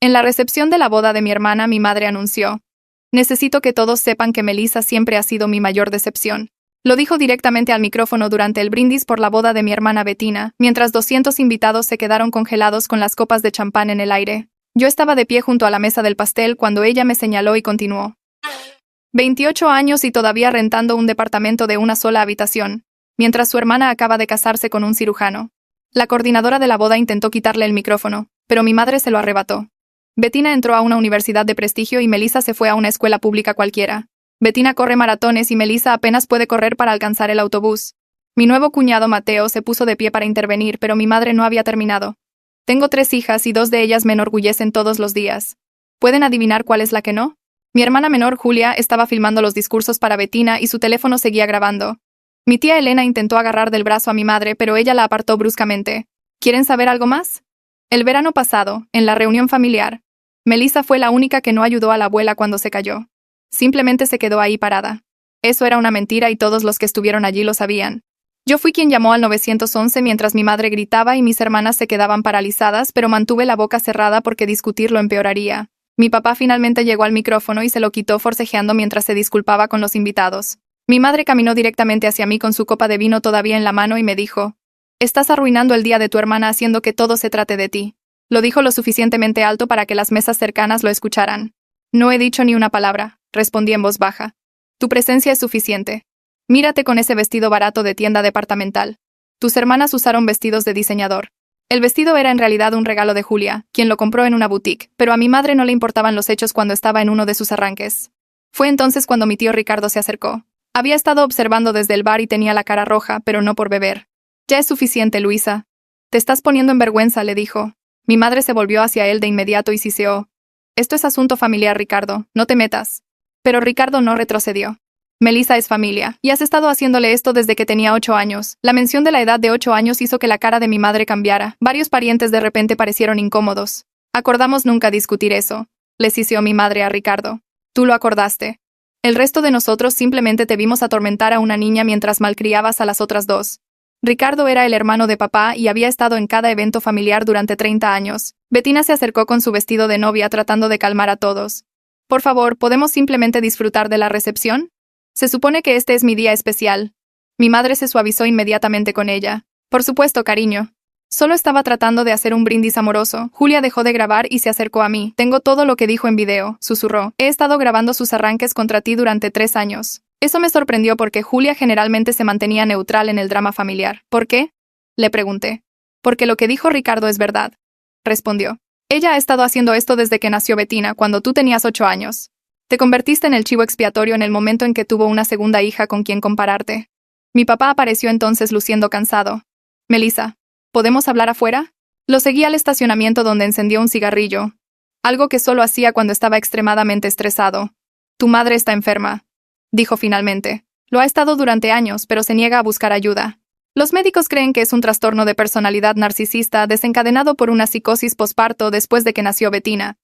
En la recepción de la boda de mi hermana, mi madre anunció: necesito que todos sepan que Melissa siempre ha sido mi mayor decepción. Lo dijo directamente al micrófono durante el brindis por la boda de mi hermana Bettina, mientras 200 invitados se quedaron congelados con las copas de champán en el aire. Yo estaba de pie junto a la mesa del pastel cuando ella me señaló y continuó: 28 años y todavía rentando un departamento de una sola habitación, mientras su hermana acaba de casarse con un cirujano. La coordinadora de la boda intentó quitarle el micrófono, pero mi madre se lo arrebató. Bettina entró a una universidad de prestigio y Melissa se fue a una escuela pública cualquiera. Bettina corre maratones y Melissa apenas puede correr para alcanzar el autobús. Mi nuevo cuñado Mateo se puso de pie para intervenir, pero mi madre no había terminado. Tengo 3 hijas y 2 de ellas me enorgullecen todos los días. ¿Pueden adivinar cuál es la que no? Mi hermana menor, Julia, estaba filmando los discursos para Bettina y su teléfono seguía grabando. Mi tía Elena intentó agarrar del brazo a mi madre, pero ella la apartó bruscamente. ¿Quieren saber algo más? El verano pasado, en la reunión familiar, Melissa fue la única que no ayudó a la abuela cuando se cayó. Simplemente se quedó ahí parada. Eso era una mentira y todos los que estuvieron allí lo sabían. Yo fui quien llamó al 911 mientras mi madre gritaba y mis hermanas se quedaban paralizadas, pero mantuve la boca cerrada porque discutir lo empeoraría. Mi papá finalmente llegó al micrófono y se lo quitó forcejeando mientras se disculpaba con los invitados. Mi madre caminó directamente hacia mí con su copa de vino todavía en la mano y me dijo: estás arruinando el día de tu hermana haciendo que todo se trate de ti. Lo dijo lo suficientemente alto para que las mesas cercanas lo escucharan. No he dicho ni una palabra, respondí en voz baja. Tu presencia es suficiente. Mírate con ese vestido barato de tienda departamental. Tus hermanas usaron vestidos de diseñador. El vestido era en realidad un regalo de Julia, quien lo compró en una boutique, pero a mi madre no le importaban los hechos cuando estaba en uno de sus arranques. Fue entonces cuando mi tío Ricardo se acercó. Había estado observando desde el bar y tenía la cara roja, pero no por beber. Ya es suficiente, Luisa. Te estás poniendo en vergüenza, le dijo. Mi madre se volvió hacia él de inmediato y siseó: esto es asunto familiar, Ricardo, no te metas. Pero Ricardo no retrocedió. Melissa es familia, y has estado haciéndole esto desde que tenía 8 años. La mención de la edad de 8 años hizo que la cara de mi madre cambiara. Varios parientes de repente parecieron incómodos. Acordamos nunca discutir eso, le siseó mi madre a Ricardo. Tú lo acordaste. El resto de nosotros simplemente te vimos atormentar a una niña mientras malcriabas a las otras 2. Ricardo era el hermano de papá y había estado en cada evento familiar durante 30 años. Bettina se acercó con su vestido de novia tratando de calmar a todos. Por favor, ¿podemos simplemente disfrutar de la recepción? Se supone que este es mi día especial. Mi madre se suavizó inmediatamente con ella. Por supuesto, cariño. Solo estaba tratando de hacer un brindis amoroso. Julia dejó de grabar y se acercó a mí. Tengo todo lo que dijo en video, susurró. He estado grabando sus arranques contra ti durante 3 años. Eso me sorprendió porque Julia generalmente se mantenía neutral en el drama familiar. ¿Por qué? Le pregunté. Porque lo que dijo Ricardo es verdad, respondió. Ella ha estado haciendo esto desde que nació Bettina, cuando tú tenías 8 años. Te convertiste en el chivo expiatorio en el momento en que tuvo una segunda hija con quien compararte. Mi papá apareció entonces luciendo cansado. Melissa, ¿podemos hablar afuera? Lo seguí al estacionamiento donde encendió un cigarrillo. Algo que solo hacía cuando estaba extremadamente estresado. Tu madre está enferma, dijo finalmente. Lo ha estado durante años, pero se niega a buscar ayuda. Los médicos creen que es un trastorno de personalidad narcisista desencadenado por una psicosis posparto después de que nació Bettina.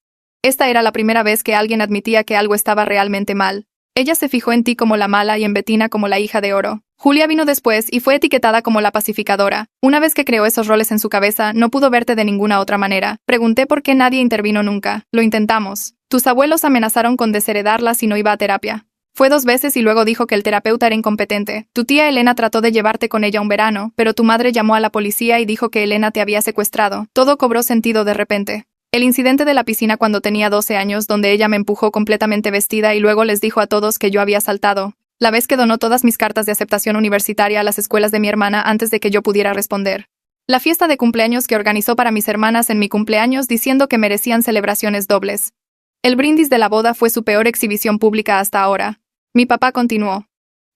Esta era la primera vez que alguien admitía que algo estaba realmente mal. Ella se fijó en ti como la mala y en Bettina como la hija de oro. Julia vino después y fue etiquetada como la pacificadora. Una vez que creó esos roles en su cabeza, no pudo verte de ninguna otra manera. Pregunté por qué nadie intervino nunca. Lo intentamos. Tus abuelos amenazaron con desheredarla si no iba a terapia. Fue 2 veces y luego dijo que el terapeuta era incompetente. Tu tía Elena trató de llevarte con ella un verano, pero tu madre llamó a la policía y dijo que Elena te había secuestrado. Todo cobró sentido de repente. El incidente de la piscina cuando tenía 12 años, donde ella me empujó completamente vestida y luego les dijo a todos que yo había saltado. La vez que donó todas mis cartas de aceptación universitaria a las escuelas de mi hermana antes de que yo pudiera responder. La fiesta de cumpleaños que organizó para mis hermanas en mi cumpleaños diciendo que merecían celebraciones dobles. El brindis de la boda fue su peor exhibición pública hasta ahora. Mi papá continuó.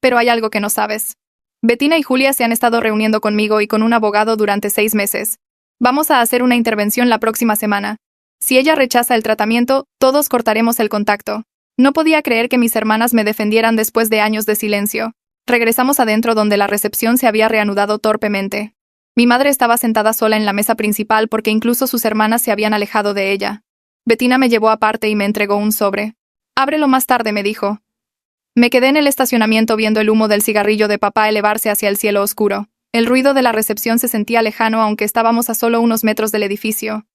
Pero hay algo que no sabes. Bettina y Julia se han estado reuniendo conmigo y con un abogado durante 6 meses. Vamos a hacer una intervención la próxima semana. Si ella rechaza el tratamiento, todos cortaremos el contacto. No podía creer que mis hermanas me defendieran después de años de silencio. Regresamos adentro donde la recepción se había reanudado torpemente. Mi madre estaba sentada sola en la mesa principal porque incluso sus hermanas se habían alejado de ella. Bettina me llevó aparte y me entregó un sobre. Ábrelo más tarde, me dijo. Me quedé en el estacionamiento viendo el humo del cigarrillo de papá elevarse hacia el cielo oscuro. El ruido de la recepción se sentía lejano aunque estábamos a solo unos metros del edificio.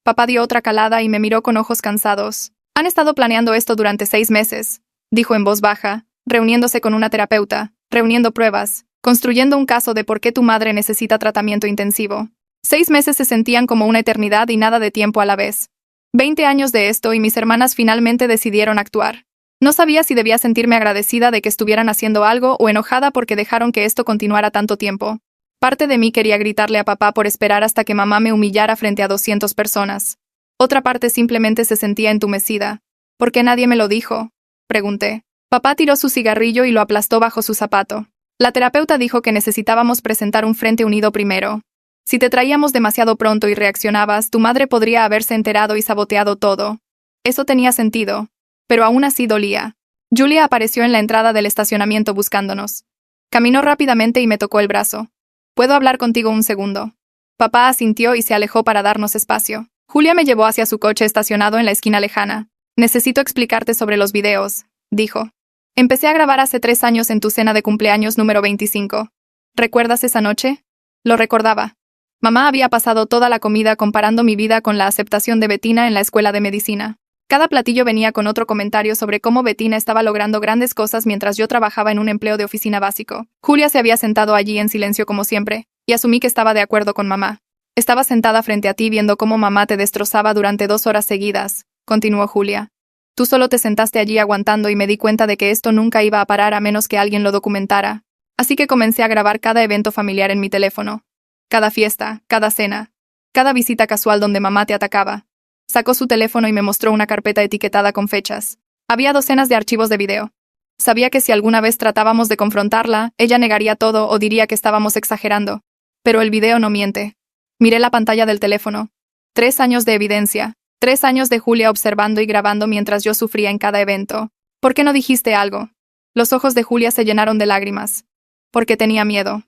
Papá dio otra calada y me miró con ojos cansados. Han estado planeando esto durante 6 meses, dijo en voz baja, reuniéndose con una terapeuta, reuniendo pruebas, construyendo un caso de por qué tu madre necesita tratamiento intensivo. 6 meses se sentían como una eternidad y nada de tiempo a la vez. 20 años de esto y mis hermanas finalmente decidieron actuar. No sabía si debía sentirme agradecida de que estuvieran haciendo algo o enojada porque dejaron que esto continuara tanto tiempo. Parte de mí quería gritarle a papá por esperar hasta que mamá me humillara frente a 200 personas. Otra parte simplemente se sentía entumecida. ¿Por qué nadie me lo dijo?, pregunté. Papá tiró su cigarrillo y lo aplastó bajo su zapato. La terapeuta dijo que necesitábamos presentar un frente unido primero. Si te traíamos demasiado pronto y reaccionabas, tu madre podría haberse enterado y saboteado todo. Eso tenía sentido, pero aún así dolía. Julia apareció en la entrada del estacionamiento buscándonos. Caminó rápidamente y me tocó el brazo. ¿Puedo hablar contigo un segundo? Papá asintió y se alejó para darnos espacio. Julia me llevó hacia su coche estacionado en la esquina lejana. Necesito explicarte sobre los videos, dijo. Empecé a grabar hace 3 años en tu cena de cumpleaños número 25. ¿Recuerdas esa noche? Lo recordaba. Mamá había pasado toda la comida comparando mi vida con la aceptación de Bettina en la escuela de medicina. Cada platillo venía con otro comentario sobre cómo Bettina estaba logrando grandes cosas mientras yo trabajaba en un empleo de oficina básico. Julia se había sentado allí en silencio como siempre, y asumí que estaba de acuerdo con mamá. Estaba sentada frente a ti viendo cómo mamá te destrozaba durante 2 horas seguidas, continuó Julia. Tú solo te sentaste allí aguantando y me di cuenta de que esto nunca iba a parar a menos que alguien lo documentara. Así que comencé a grabar cada evento familiar en mi teléfono. Cada fiesta, cada cena, cada visita casual donde mamá te atacaba. Sacó su teléfono y me mostró una carpeta etiquetada con fechas. Había docenas de archivos de video. Sabía que si alguna vez tratábamos de confrontarla, ella negaría todo o diría que estábamos exagerando. Pero el video no miente. Miré la pantalla del teléfono. 3 años de evidencia. 3 años de Julia observando y grabando mientras yo sufría en cada evento. ¿Por qué no dijiste algo? Los ojos de Julia se llenaron de lágrimas. Porque tenía miedo.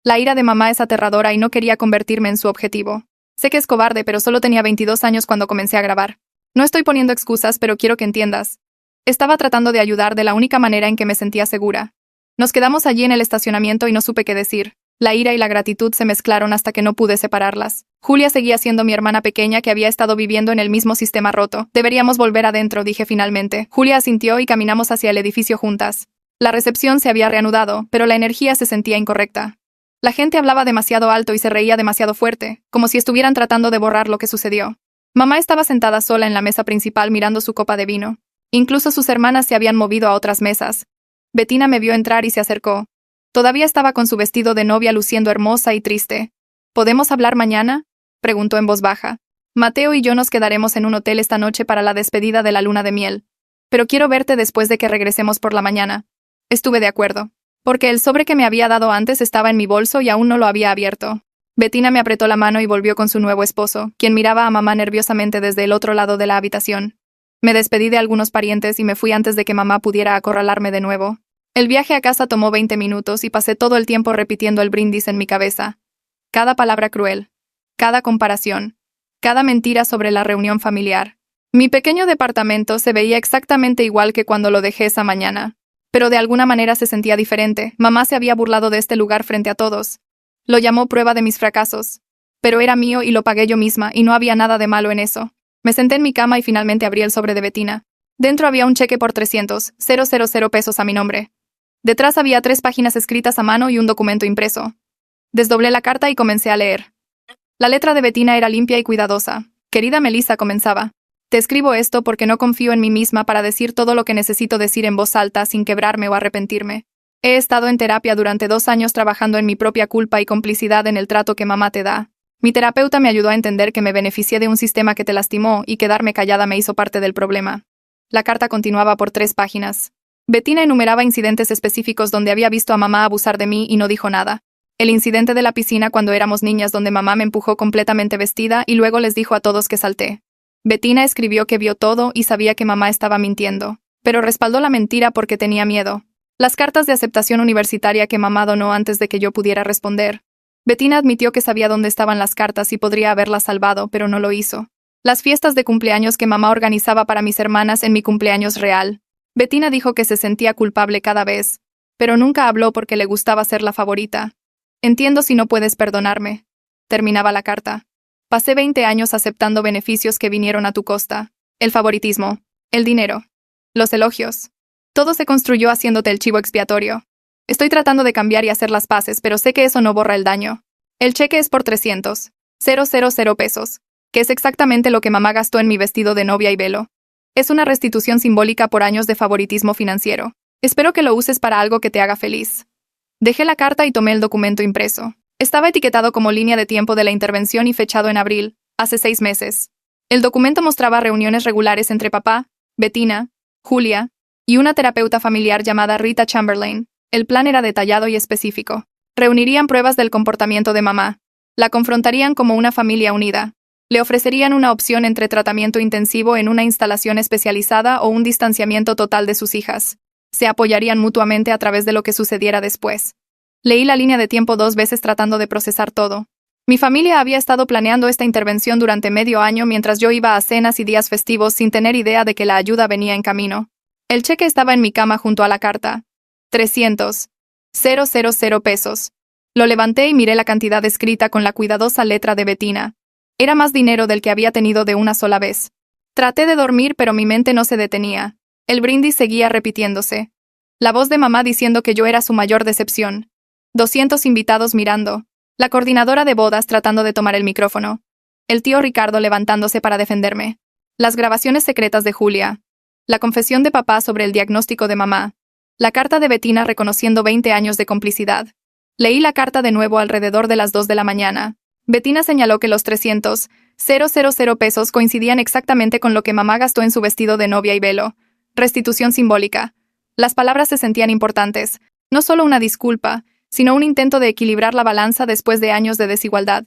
La ira de mamá es aterradora y no quería convertirme en su objetivo. Sé que es cobarde, pero solo tenía 22 años cuando comencé a grabar. No estoy poniendo excusas, pero quiero que entiendas. Estaba tratando de ayudar de la única manera en que me sentía segura. Nos quedamos allí en el estacionamiento y no supe qué decir. La ira y la gratitud se mezclaron hasta que no pude separarlas. Julia seguía siendo mi hermana pequeña que había estado viviendo en el mismo sistema roto. Deberíamos volver adentro, dije finalmente. Julia asintió y caminamos hacia el edificio juntas. La recepción se había reanudado, pero la energía se sentía incorrecta. La gente hablaba demasiado alto y se reía demasiado fuerte, como si estuvieran tratando de borrar lo que sucedió. Mamá estaba sentada sola en la mesa principal mirando su copa de vino. Incluso sus hermanas se habían movido a otras mesas. Bettina me vio entrar y se acercó. Todavía estaba con su vestido de novia luciendo hermosa y triste. ¿Podemos hablar mañana?, preguntó en voz baja. Mateo y yo nos quedaremos en un hotel esta noche para la despedida de la luna de miel. Pero quiero verte después de que regresemos por la mañana. Estuve de acuerdo. Porque el sobre que me había dado antes estaba en mi bolso y aún no lo había abierto. Bettina me apretó la mano y volvió con su nuevo esposo, quien miraba a mamá nerviosamente desde el otro lado de la habitación. Me despedí de algunos parientes y me fui antes de que mamá pudiera acorralarme de nuevo. El viaje a casa tomó 20 minutos y pasé todo el tiempo repitiendo el brindis en mi cabeza. Cada palabra cruel, cada comparación, cada mentira sobre la reunión familiar. Mi pequeño departamento se veía exactamente igual que cuando lo dejé esa mañana. Pero de alguna manera se sentía diferente. Mamá se había burlado de este lugar frente a todos. Lo llamó prueba de mis fracasos. Pero era mío y lo pagué yo misma, y no había nada de malo en eso. Me senté en mi cama y finalmente abrí el sobre de Bettina. Dentro había un cheque por 300,000 pesos a mi nombre. Detrás había 3 páginas escritas a mano y un documento impreso. Desdoblé la carta y comencé a leer. La letra de Bettina era limpia y cuidadosa. Querida Melissa, comenzaba. Te escribo esto porque no confío en mí misma para decir todo lo que necesito decir en voz alta sin quebrarme o arrepentirme. He estado en terapia durante 2 años trabajando en mi propia culpa y complicidad en el trato que mamá te da. Mi terapeuta me ayudó a entender que me beneficié de un sistema que te lastimó y quedarme callada me hizo parte del problema. La carta continuaba por 3 páginas. Bettina enumeraba incidentes específicos donde había visto a mamá abusar de mí y no dijo nada. El incidente de la piscina cuando éramos niñas donde mamá me empujó completamente vestida y luego les dijo a todos que salté. Bettina escribió que vio todo y sabía que mamá estaba mintiendo, pero respaldó la mentira porque tenía miedo. Las cartas de aceptación universitaria que mamá donó antes de que yo pudiera responder. Bettina admitió que sabía dónde estaban las cartas y podría haberlas salvado, pero no lo hizo. Las fiestas de cumpleaños que mamá organizaba para mis hermanas en mi cumpleaños real. Bettina dijo que se sentía culpable cada vez, pero nunca habló porque le gustaba ser la favorita. Entiendo si no puedes perdonarme. Terminaba la carta. Pasé 20 años aceptando beneficios que vinieron a tu costa. El favoritismo, el dinero, los elogios. Todo se construyó haciéndote el chivo expiatorio. Estoy tratando de cambiar y hacer las paces, pero sé que eso no borra el daño. El cheque es por 300,000 pesos, que es exactamente lo que mamá gastó en mi vestido de novia y velo. Es una restitución simbólica por años de favoritismo financiero. Espero que lo uses para algo que te haga feliz. Dejé la carta y tomé el documento impreso. Estaba etiquetado como línea de tiempo de la intervención y fechado en abril, hace 6 meses. El documento mostraba reuniones regulares entre papá, Bettina, Julia y una terapeuta familiar llamada Rita Chamberlain. El plan era detallado y específico. Reunirían pruebas del comportamiento de mamá. La confrontarían como una familia unida. Le ofrecerían una opción entre tratamiento intensivo en una instalación especializada o un distanciamiento total de sus hijas. Se apoyarían mutuamente a través de lo que sucediera después. Leí la línea de tiempo 2 veces tratando de procesar todo. Mi familia había estado planeando esta intervención durante medio año mientras yo iba a cenas y días festivos sin tener idea de que la ayuda venía en camino. El cheque estaba en mi cama junto a la carta. 300,000 pesos. Lo levanté y miré la cantidad escrita con la cuidadosa letra de Bettina. Era más dinero del que había tenido de una sola vez. Traté de dormir, pero mi mente no se detenía. El brindis seguía repitiéndose. La voz de mamá diciendo que yo era su mayor decepción. 200 invitados mirando. La coordinadora de bodas tratando de tomar el micrófono. El tío Ricardo levantándose para defenderme. Las grabaciones secretas de Julia. La confesión de papá sobre el diagnóstico de mamá. La carta de Bettina reconociendo 20 años de complicidad. Leí la carta de nuevo alrededor de las 2 de la mañana. Bettina señaló que los 300,000 pesos coincidían exactamente con lo que mamá gastó en su vestido de novia y velo. Restitución simbólica. Las palabras se sentían importantes. No solo una disculpa, sino un intento de equilibrar la balanza después de años de desigualdad.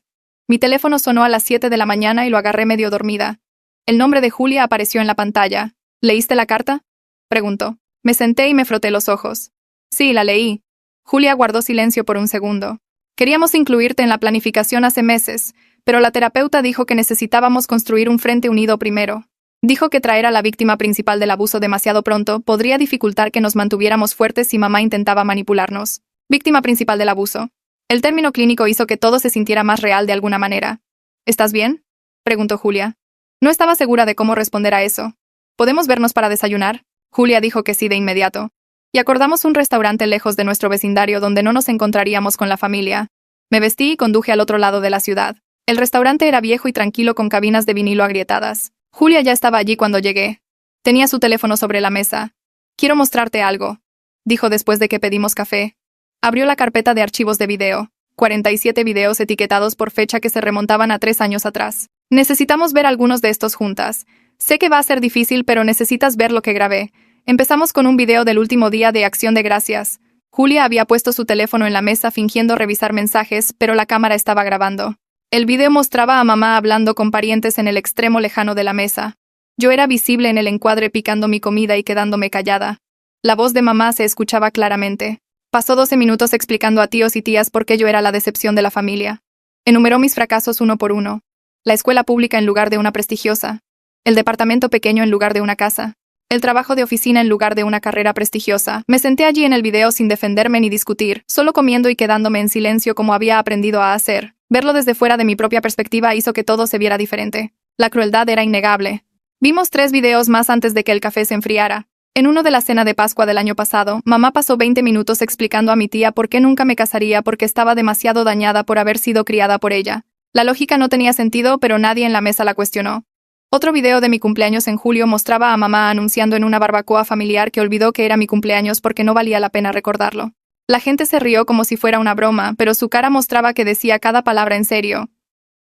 Mi teléfono sonó a las 7 de la mañana y lo agarré medio dormida. El nombre de Julia apareció en la pantalla. ¿Leíste la carta?, preguntó. Me senté y me froté los ojos. Sí, la leí. Julia guardó silencio por un segundo. Queríamos incluirte en la planificación hace meses, pero la terapeuta dijo que necesitábamos construir un frente unido primero. Dijo que traer a la víctima principal del abuso demasiado pronto podría dificultar que nos mantuviéramos fuertes si mamá intentaba manipularnos. Víctima principal del abuso. El término clínico hizo que todo se sintiera más real de alguna manera. ¿Estás bien?, preguntó Julia. No estaba segura de cómo responder a eso. ¿Podemos vernos para desayunar? Julia dijo que sí de inmediato. Y acordamos un restaurante lejos de nuestro vecindario donde no nos encontraríamos con la familia. Me vestí y conduje al otro lado de la ciudad. El restaurante era viejo y tranquilo con cabinas de vinilo agrietadas. Julia ya estaba allí cuando llegué. Tenía su teléfono sobre la mesa. Quiero mostrarte algo, dijo después de que pedimos café. Abrió la carpeta de archivos de video. 47 videos etiquetados por fecha que se remontaban a 3 años atrás. Necesitamos ver algunos de estos juntas. Sé que va a ser difícil, pero necesitas ver lo que grabé. Empezamos con un video del último día de Acción de Gracias. Julia había puesto su teléfono en la mesa fingiendo revisar mensajes, pero la cámara estaba grabando. El video mostraba a mamá hablando con parientes en el extremo lejano de la mesa. Yo era visible en el encuadre picando mi comida y quedándome callada. La voz de mamá se escuchaba claramente. Pasó 12 minutos explicando a tíos y tías por qué yo era la decepción de la familia. Enumeró mis fracasos uno por uno. La escuela pública en lugar de una prestigiosa. El departamento pequeño en lugar de una casa. El trabajo de oficina en lugar de una carrera prestigiosa. Me senté allí en el video sin defenderme ni discutir, solo comiendo y quedándome en silencio como había aprendido a hacer. Verlo desde fuera de mi propia perspectiva hizo que todo se viera diferente. La crueldad era innegable. Vimos 3 videos más antes de que el café se enfriara. En uno de la cena de Pascua del año pasado, mamá pasó 20 minutos explicando a mi tía por qué nunca me casaría porque estaba demasiado dañada por haber sido criada por ella. La lógica no tenía sentido, pero nadie en la mesa la cuestionó. Otro video de mi cumpleaños en julio mostraba a mamá anunciando en una barbacoa familiar que olvidó que era mi cumpleaños porque no valía la pena recordarlo. La gente se rió como si fuera una broma, pero su cara mostraba que decía cada palabra en serio.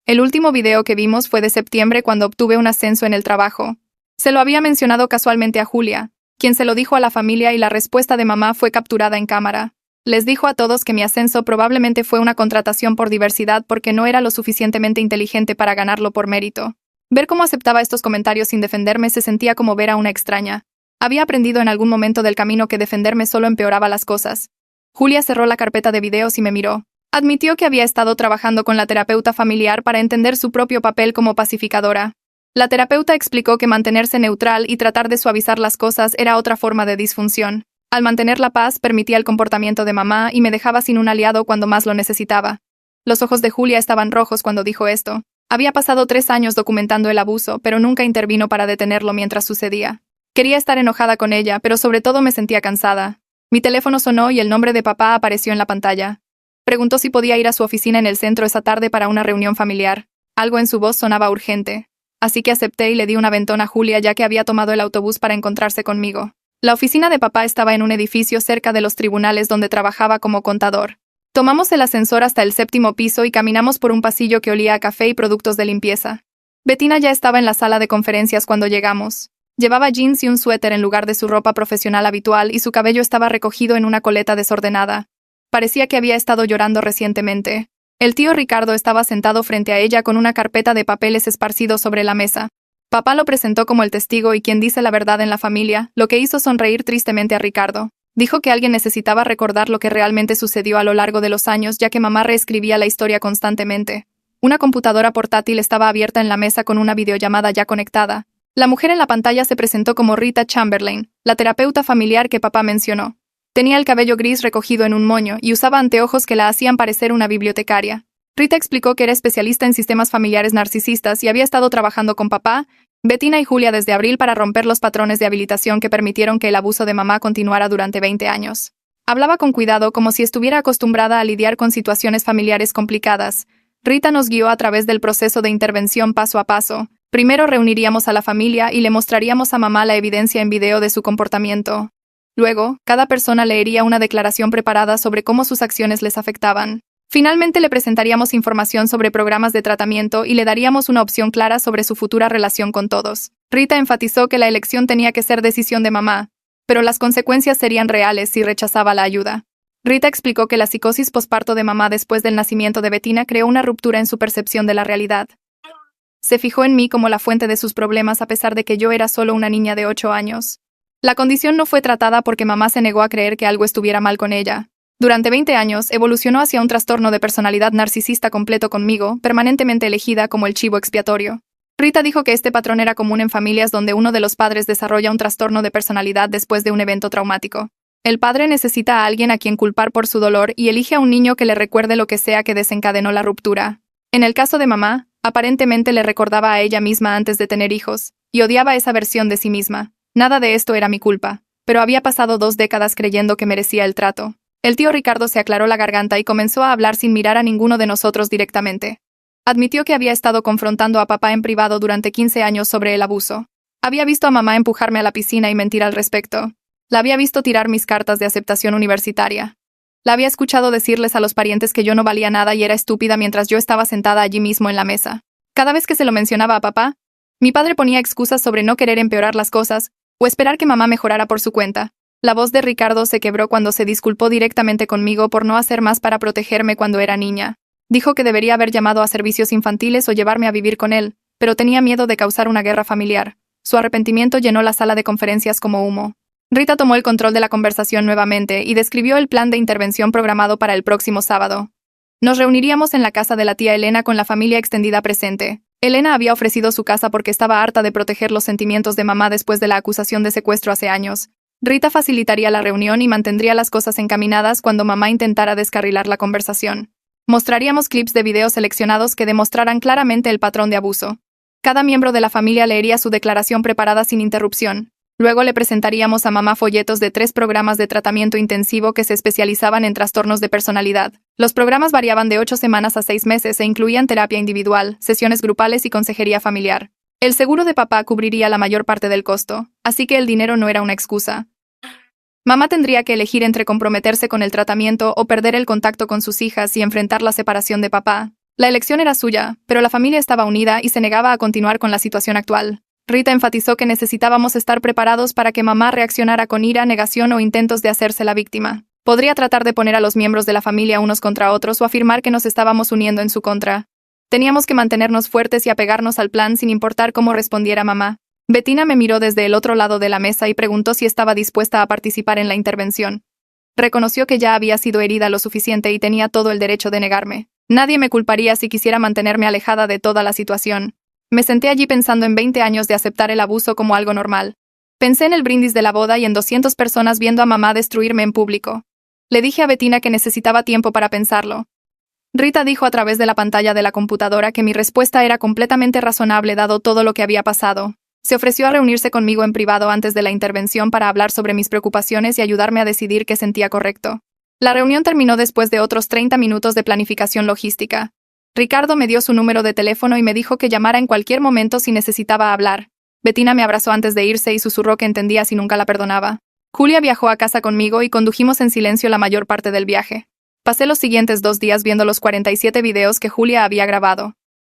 El último video que vimos fue de septiembre cuando obtuve un ascenso en el trabajo. Se lo había mencionado casualmente a Julia, quien se lo dijo a la familia y la respuesta de mamá fue capturada en cámara. Les dijo a todos que mi ascenso probablemente fue una contratación por diversidad porque no era lo suficientemente inteligente para ganarlo por mérito. Ver cómo aceptaba estos comentarios sin defenderme se sentía como ver a una extraña. Había aprendido en algún momento del camino que defenderme solo empeoraba las cosas. Julia cerró la carpeta de videos y me miró. Admitió que había estado trabajando con la terapeuta familiar para entender su propio papel como pacificadora. La terapeuta explicó que mantenerse neutral y tratar de suavizar las cosas era otra forma de disfunción. Al mantener la paz, permitía el comportamiento de mamá y me dejaba sin un aliado cuando más lo necesitaba. Los ojos de Julia estaban rojos cuando dijo esto. Había pasado 3 años documentando el abuso, pero nunca intervino para detenerlo mientras sucedía. Quería estar enojada con ella, pero sobre todo me sentía cansada. Mi teléfono sonó y el nombre de papá apareció en la pantalla. Preguntó si podía ir a su oficina en el centro esa tarde para una reunión familiar. Algo en su voz sonaba urgente. Así que acepté y le di un aventón a Julia ya que había tomado el autobús para encontrarse conmigo. La oficina de papá estaba en un edificio cerca de los tribunales donde trabajaba como contador. Tomamos el ascensor hasta el 7º piso y caminamos por un pasillo que olía a café y productos de limpieza. Bettina ya estaba en la sala de conferencias cuando llegamos. Llevaba jeans y un suéter en lugar de su ropa profesional habitual y su cabello estaba recogido en una coleta desordenada. Parecía que había estado llorando recientemente. El tío Ricardo estaba sentado frente a ella con una carpeta de papeles esparcidos sobre la mesa. Papá lo presentó como el testigo y quien dice la verdad en la familia, lo que hizo sonreír tristemente a Ricardo. Dijo que alguien necesitaba recordar lo que realmente sucedió a lo largo de los años ya que mamá reescribía la historia constantemente. Una computadora portátil estaba abierta en la mesa con una videollamada ya conectada. La mujer en la pantalla se presentó como Rita Chamberlain, la terapeuta familiar que papá mencionó. Tenía el cabello gris recogido en un moño y usaba anteojos que la hacían parecer una bibliotecaria. Rita explicó que era especialista en sistemas familiares narcisistas y había estado trabajando con papá, Bettina y Julia desde abril para romper los patrones de habilitación que permitieron que el abuso de mamá continuara durante 20 años. Hablaba con cuidado como si estuviera acostumbrada a lidiar con situaciones familiares complicadas. Rita nos guió a través del proceso de intervención paso a paso. Primero reuniríamos a la familia y le mostraríamos a mamá la evidencia en video de su comportamiento. Luego, cada persona leería una declaración preparada sobre cómo sus acciones les afectaban. Finalmente le presentaríamos información sobre programas de tratamiento y le daríamos una opción clara sobre su futura relación con todos. Rita enfatizó que la elección tenía que ser decisión de mamá, pero las consecuencias serían reales si rechazaba la ayuda. Rita explicó que la psicosis posparto de mamá después del nacimiento de Bettina creó una ruptura en su percepción de la realidad. Se fijó en mí como la fuente de sus problemas a pesar de que yo era solo una niña de 8 años. La condición no fue tratada porque mamá se negó a creer que algo estuviera mal con ella. Durante 20 años, evolucionó hacia un trastorno de personalidad narcisista completo conmigo, permanentemente elegida como el chivo expiatorio. Rita dijo que este patrón era común en familias donde uno de los padres desarrolla un trastorno de personalidad después de un evento traumático. El padre necesita a alguien a quien culpar por su dolor y elige a un niño que le recuerde lo que sea que desencadenó la ruptura. En el caso de mamá, aparentemente le recordaba a ella misma antes de tener hijos, y odiaba esa versión de sí misma. Nada de esto era mi culpa, pero había pasado 2 décadas creyendo que merecía el trato. El tío Ricardo se aclaró la garganta y comenzó a hablar sin mirar a ninguno de nosotros directamente. Admitió que había estado confrontando a papá en privado durante 15 años sobre el abuso. Había visto a mamá empujarme a la piscina y mentir al respecto. La había visto tirar mis cartas de aceptación universitaria. La había escuchado decirles a los parientes que yo no valía nada y era estúpida mientras yo estaba sentada allí mismo en la mesa. Cada vez que se lo mencionaba a papá, mi padre ponía excusas sobre no querer empeorar las cosas o esperar que mamá mejorara por su cuenta. La voz de Ricardo se quebró cuando se disculpó directamente conmigo por no hacer más para protegerme cuando era niña. Dijo que debería haber llamado a servicios infantiles o llevarme a vivir con él, pero tenía miedo de causar una guerra familiar. Su arrepentimiento llenó la sala de conferencias como humo. Rita tomó el control de la conversación nuevamente y describió el plan de intervención programado para el próximo sábado. Nos reuniríamos en la casa de la tía Elena con la familia extendida presente. Elena había ofrecido su casa porque estaba harta de proteger los sentimientos de mamá después de la acusación de secuestro hace años. Rita facilitaría la reunión y mantendría las cosas encaminadas cuando mamá intentara descarrilar la conversación. Mostraríamos clips de video seleccionados que demostraran claramente el patrón de abuso. Cada miembro de la familia leería su declaración preparada sin interrupción. Luego le presentaríamos a mamá folletos de 3 programas de tratamiento intensivo que se especializaban en trastornos de personalidad. Los programas variaban de 8 semanas a 6 meses e incluían terapia individual, sesiones grupales y consejería familiar. El seguro de papá cubriría la mayor parte del costo, así que el dinero no era una excusa. Mamá tendría que elegir entre comprometerse con el tratamiento o perder el contacto con sus hijas y enfrentar la separación de papá. La elección era suya, pero la familia estaba unida y se negaba a continuar con la situación actual. Rita enfatizó que necesitábamos estar preparados para que mamá reaccionara con ira, negación o intentos de hacerse la víctima. Podría tratar de poner a los miembros de la familia unos contra otros o afirmar que nos estábamos uniendo en su contra. Teníamos que mantenernos fuertes y apegarnos al plan sin importar cómo respondiera mamá. Bettina me miró desde el otro lado de la mesa y preguntó si estaba dispuesta a participar en la intervención. Reconoció que ya había sido herida lo suficiente y tenía todo el derecho de negarme. Nadie me culparía si quisiera mantenerme alejada de toda la situación. Me senté allí pensando en 20 años de aceptar el abuso como algo normal. Pensé en el brindis de la boda y en 200 personas viendo a mamá destruirme en público. Le dije a Bettina que necesitaba tiempo para pensarlo. Rita dijo a través de la pantalla de la computadora que mi respuesta era completamente razonable dado todo lo que había pasado. Se ofreció a reunirse conmigo en privado antes de la intervención para hablar sobre mis preocupaciones y ayudarme a decidir qué sentía correcto. La reunión terminó después de otros 30 minutos de planificación logística. Ricardo me dio su número de teléfono y me dijo que llamara en cualquier momento si necesitaba hablar. Bettina me abrazó antes de irse y susurró que entendía si nunca la perdonaba. Julia viajó a casa conmigo y condujimos en silencio la mayor parte del viaje. Pasé los siguientes 2 días viendo los 47 videos que Julia había grabado.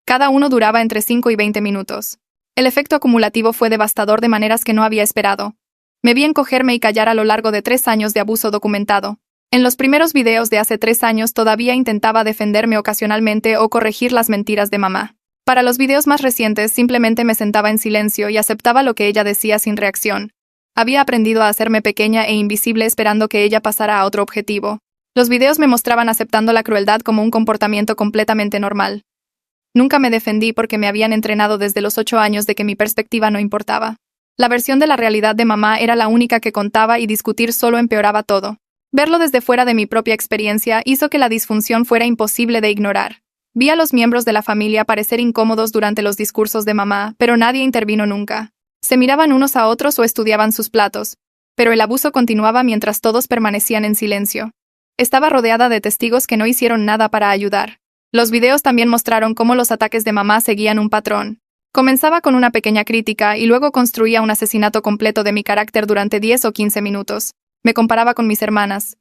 Cada uno duraba entre 5 y 20 minutos. El efecto acumulativo fue devastador de maneras que no había esperado. Me vi encogerme y callar a lo largo de 3 años de abuso documentado. En los primeros videos de hace 3 años todavía intentaba defenderme ocasionalmente o corregir las mentiras de mamá. Para los videos más recientes simplemente me sentaba en silencio y aceptaba lo que ella decía sin reacción. Había aprendido a hacerme pequeña e invisible esperando que ella pasara a otro objetivo. Los videos me mostraban aceptando la crueldad como un comportamiento completamente normal. Nunca me defendí porque me habían entrenado desde los 8 años de que mi perspectiva no importaba. La versión de la realidad de mamá era la única que contaba y discutir solo empeoraba todo. Verlo desde fuera de mi propia experiencia hizo que la disfunción fuera imposible de ignorar. Vi a los miembros de la familia parecer incómodos durante los discursos de mamá, pero nadie intervino nunca. Se miraban unos a otros o estudiaban sus platos, pero el abuso continuaba mientras todos permanecían en silencio. Estaba rodeada de testigos que no hicieron nada para ayudar. Los videos también mostraron cómo los ataques de mamá seguían un patrón. Comenzaba con una pequeña crítica y luego construía un asesinato completo de mi carácter durante 10 o 15 minutos. Me comparaba con mis hermanas.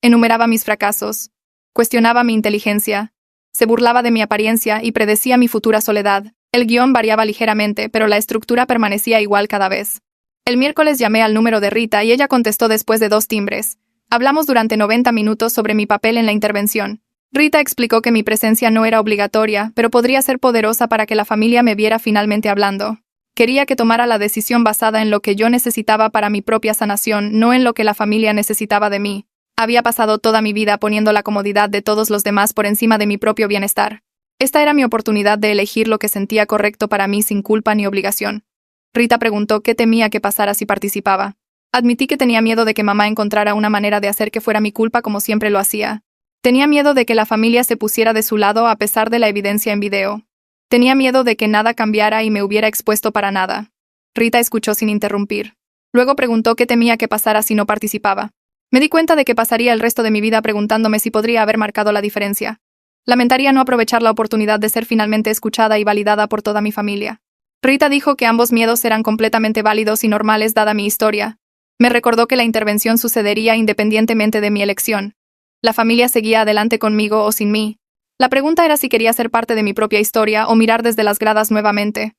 Enumeraba mis fracasos. Cuestionaba mi inteligencia. Se burlaba de mi apariencia y predecía mi futura soledad. El guión variaba ligeramente, pero la estructura permanecía igual cada vez. El miércoles llamé al número de Rita y ella contestó después de 2 timbres. Hablamos durante 90 minutos sobre mi papel en la intervención. Rita explicó que mi presencia no era obligatoria, pero podría ser poderosa para que la familia me viera finalmente hablando. Quería que tomara la decisión basada en lo que yo necesitaba para mi propia sanación, no en lo que la familia necesitaba de mí. Había pasado toda mi vida poniendo la comodidad de todos los demás por encima de mi propio bienestar. Esta era mi oportunidad de elegir lo que sentía correcto para mí sin culpa ni obligación. Rita preguntó qué temía que pasara si participaba. Admití que tenía miedo de que mamá encontrara una manera de hacer que fuera mi culpa como siempre lo hacía. Tenía miedo de que la familia se pusiera de su lado a pesar de la evidencia en video. Tenía miedo de que nada cambiara y me hubiera expuesto para nada. Rita escuchó sin interrumpir. Luego preguntó qué temía que pasara si no participaba. Me di cuenta de que pasaría el resto de mi vida preguntándome si podría haber marcado la diferencia. Lamentaría no aprovechar la oportunidad de ser finalmente escuchada y validada por toda mi familia. Rita dijo que ambos miedos eran completamente válidos y normales dada mi historia. Me recordó que la intervención sucedería independientemente de mi elección. La familia seguía adelante conmigo o sin mí. La pregunta era si quería ser parte de mi propia historia o mirar desde las gradas nuevamente.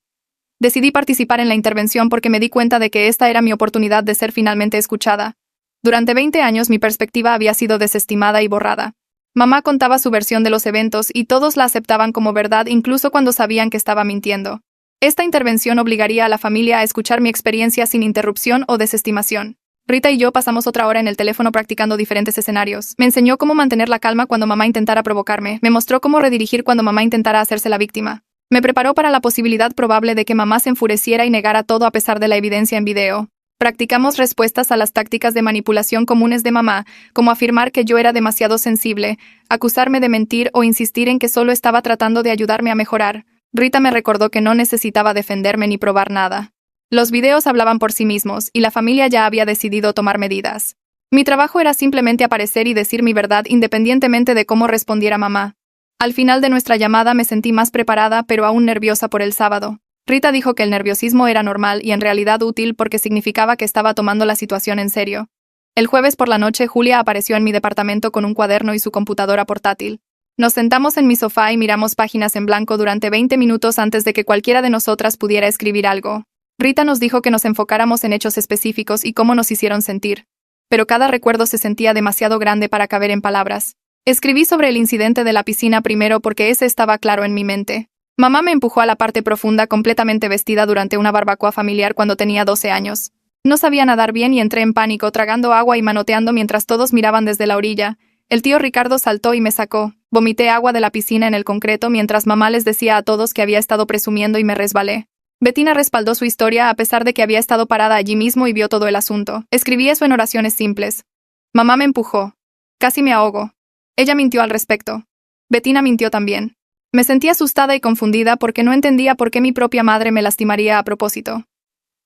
Decidí participar en la intervención porque me di cuenta de que esta era mi oportunidad de ser finalmente escuchada. Durante 20 años mi perspectiva había sido desestimada y borrada. Mamá contaba su versión de los eventos y todos la aceptaban como verdad incluso cuando sabían que estaba mintiendo. Esta intervención obligaría a la familia a escuchar mi experiencia sin interrupción o desestimación. Rita y yo pasamos otra hora en el teléfono practicando diferentes escenarios. Me enseñó cómo mantener la calma cuando mamá intentara provocarme. Me mostró cómo redirigir cuando mamá intentara hacerse la víctima. Me preparó para la posibilidad probable de que mamá se enfureciera y negara todo a pesar de la evidencia en video. Practicamos respuestas a las tácticas de manipulación comunes de mamá, como afirmar que yo era demasiado sensible, acusarme de mentir o insistir en que solo estaba tratando de ayudarme a mejorar. Rita me recordó que no necesitaba defenderme ni probar nada. Los videos hablaban por sí mismos, y la familia ya había decidido tomar medidas. Mi trabajo era simplemente aparecer y decir mi verdad independientemente de cómo respondiera mamá. Al final de nuestra llamada me sentí más preparada, pero aún nerviosa por el sábado. Rita dijo que el nerviosismo era normal y en realidad útil porque significaba que estaba tomando la situación en serio. El jueves por la noche, Julia apareció en mi departamento con un cuaderno y su computadora portátil. Nos sentamos en mi sofá y miramos páginas en blanco durante 20 minutos antes de que cualquiera de nosotras pudiera escribir algo. Rita nos dijo que nos enfocáramos en hechos específicos y cómo nos hicieron sentir. Pero cada recuerdo se sentía demasiado grande para caber en palabras. Escribí sobre el incidente de la piscina primero porque ese estaba claro en mi mente. Mamá me empujó a la parte profunda completamente vestida durante una barbacoa familiar cuando tenía 12 años. No sabía nadar bien y entré en pánico, tragando agua y manoteando mientras todos miraban desde la orilla. El tío Ricardo saltó y me sacó. Vomité agua de la piscina en el concreto mientras mamá les decía a todos que había estado presumiendo y me resbalé. Bettina respaldó su historia a pesar de que había estado parada allí mismo y vio todo el asunto. Escribí eso en oraciones simples. Mamá me empujó. Casi me ahogo. Ella mintió al respecto. Bettina mintió también. Me sentí asustada y confundida porque no entendía por qué mi propia madre me lastimaría a propósito.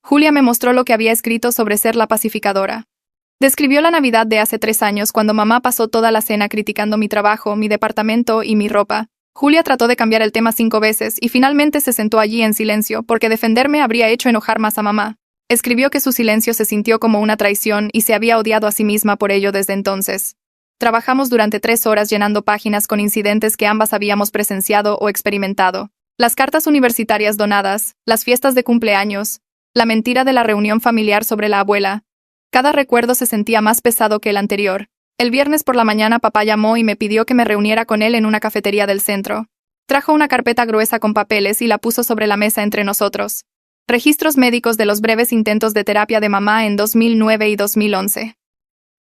Julia me mostró lo que había escrito sobre ser la pacificadora. Describió la Navidad de hace 3 años cuando mamá pasó toda la cena criticando mi trabajo, mi departamento y mi ropa. Julia trató de cambiar el tema 5 veces y finalmente se sentó allí en silencio porque defenderme habría hecho enojar más a mamá. Escribió que su silencio se sintió como una traición y se había odiado a sí misma por ello desde entonces. Trabajamos durante 3 horas llenando páginas con incidentes que ambas habíamos presenciado o experimentado. Las cartas universitarias donadas, las fiestas de cumpleaños, la mentira de la reunión familiar sobre la abuela. Cada recuerdo se sentía más pesado que el anterior. El viernes por la mañana papá llamó y me pidió que me reuniera con él en una cafetería del centro. Trajo una carpeta gruesa con papeles y la puso sobre la mesa entre nosotros. Registros médicos de los breves intentos de terapia de mamá en 2009 y 2011.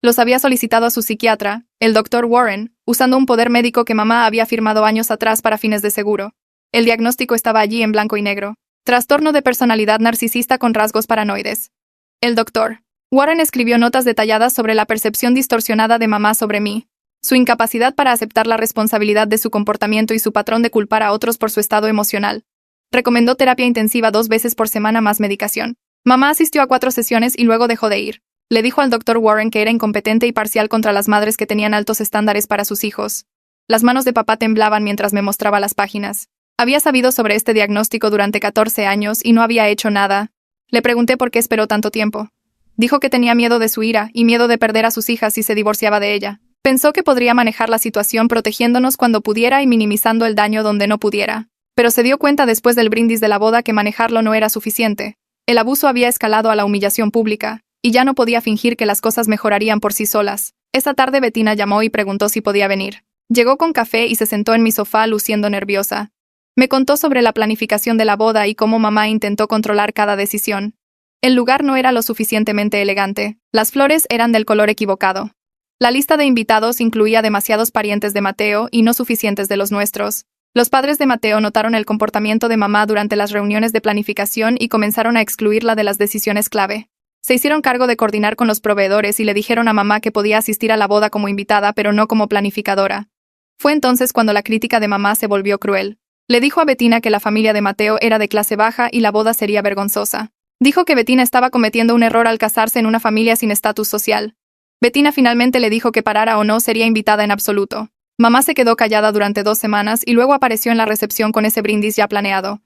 Los había solicitado a su psiquiatra, el Dr. Warren, usando un poder médico que mamá había firmado años atrás para fines de seguro. El diagnóstico estaba allí en blanco y negro. Trastorno de personalidad narcisista con rasgos paranoides. El Dr. Warren escribió notas detalladas sobre la percepción distorsionada de mamá sobre mí, su incapacidad para aceptar la responsabilidad de su comportamiento y su patrón de culpar a otros por su estado emocional. Recomendó terapia intensiva 2 veces por semana más medicación. Mamá asistió a 4 sesiones y luego dejó de ir. Le dijo al Dr. Warren que era incompetente y parcial contra las madres que tenían altos estándares para sus hijos. Las manos de papá temblaban mientras me mostraba las páginas. Había sabido sobre este diagnóstico durante 14 años y no había hecho nada. Le pregunté por qué esperó tanto tiempo. Dijo que tenía miedo de su ira y miedo de perder a sus hijas si se divorciaba de ella. Pensó que podría manejar la situación protegiéndonos cuando pudiera y minimizando el daño donde no pudiera. Pero se dio cuenta después del brindis de la boda que manejarlo no era suficiente. El abuso había escalado a la humillación pública, y ya no podía fingir que las cosas mejorarían por sí solas. Esa tarde Bettina llamó y preguntó si podía venir. Llegó con café y se sentó en mi sofá luciendo nerviosa. Me contó sobre la planificación de la boda y cómo mamá intentó controlar cada decisión. El lugar no era lo suficientemente elegante. Las flores eran del color equivocado. La lista de invitados incluía demasiados parientes de Mateo y no suficientes de los nuestros. Los padres de Mateo notaron el comportamiento de mamá durante las reuniones de planificación y comenzaron a excluirla de las decisiones clave. Se hicieron cargo de coordinar con los proveedores y le dijeron a mamá que podía asistir a la boda como invitada pero no como planificadora. Fue entonces cuando la crítica de mamá se volvió cruel. Le dijo a Bettina que la familia de Mateo era de clase baja y la boda sería vergonzosa. Dijo que Bettina estaba cometiendo un error al casarse en una familia sin estatus social. Bettina finalmente le dijo que parara o no sería invitada en absoluto. Mamá se quedó callada durante 2 semanas y luego apareció en la recepción con ese brindis ya planeado.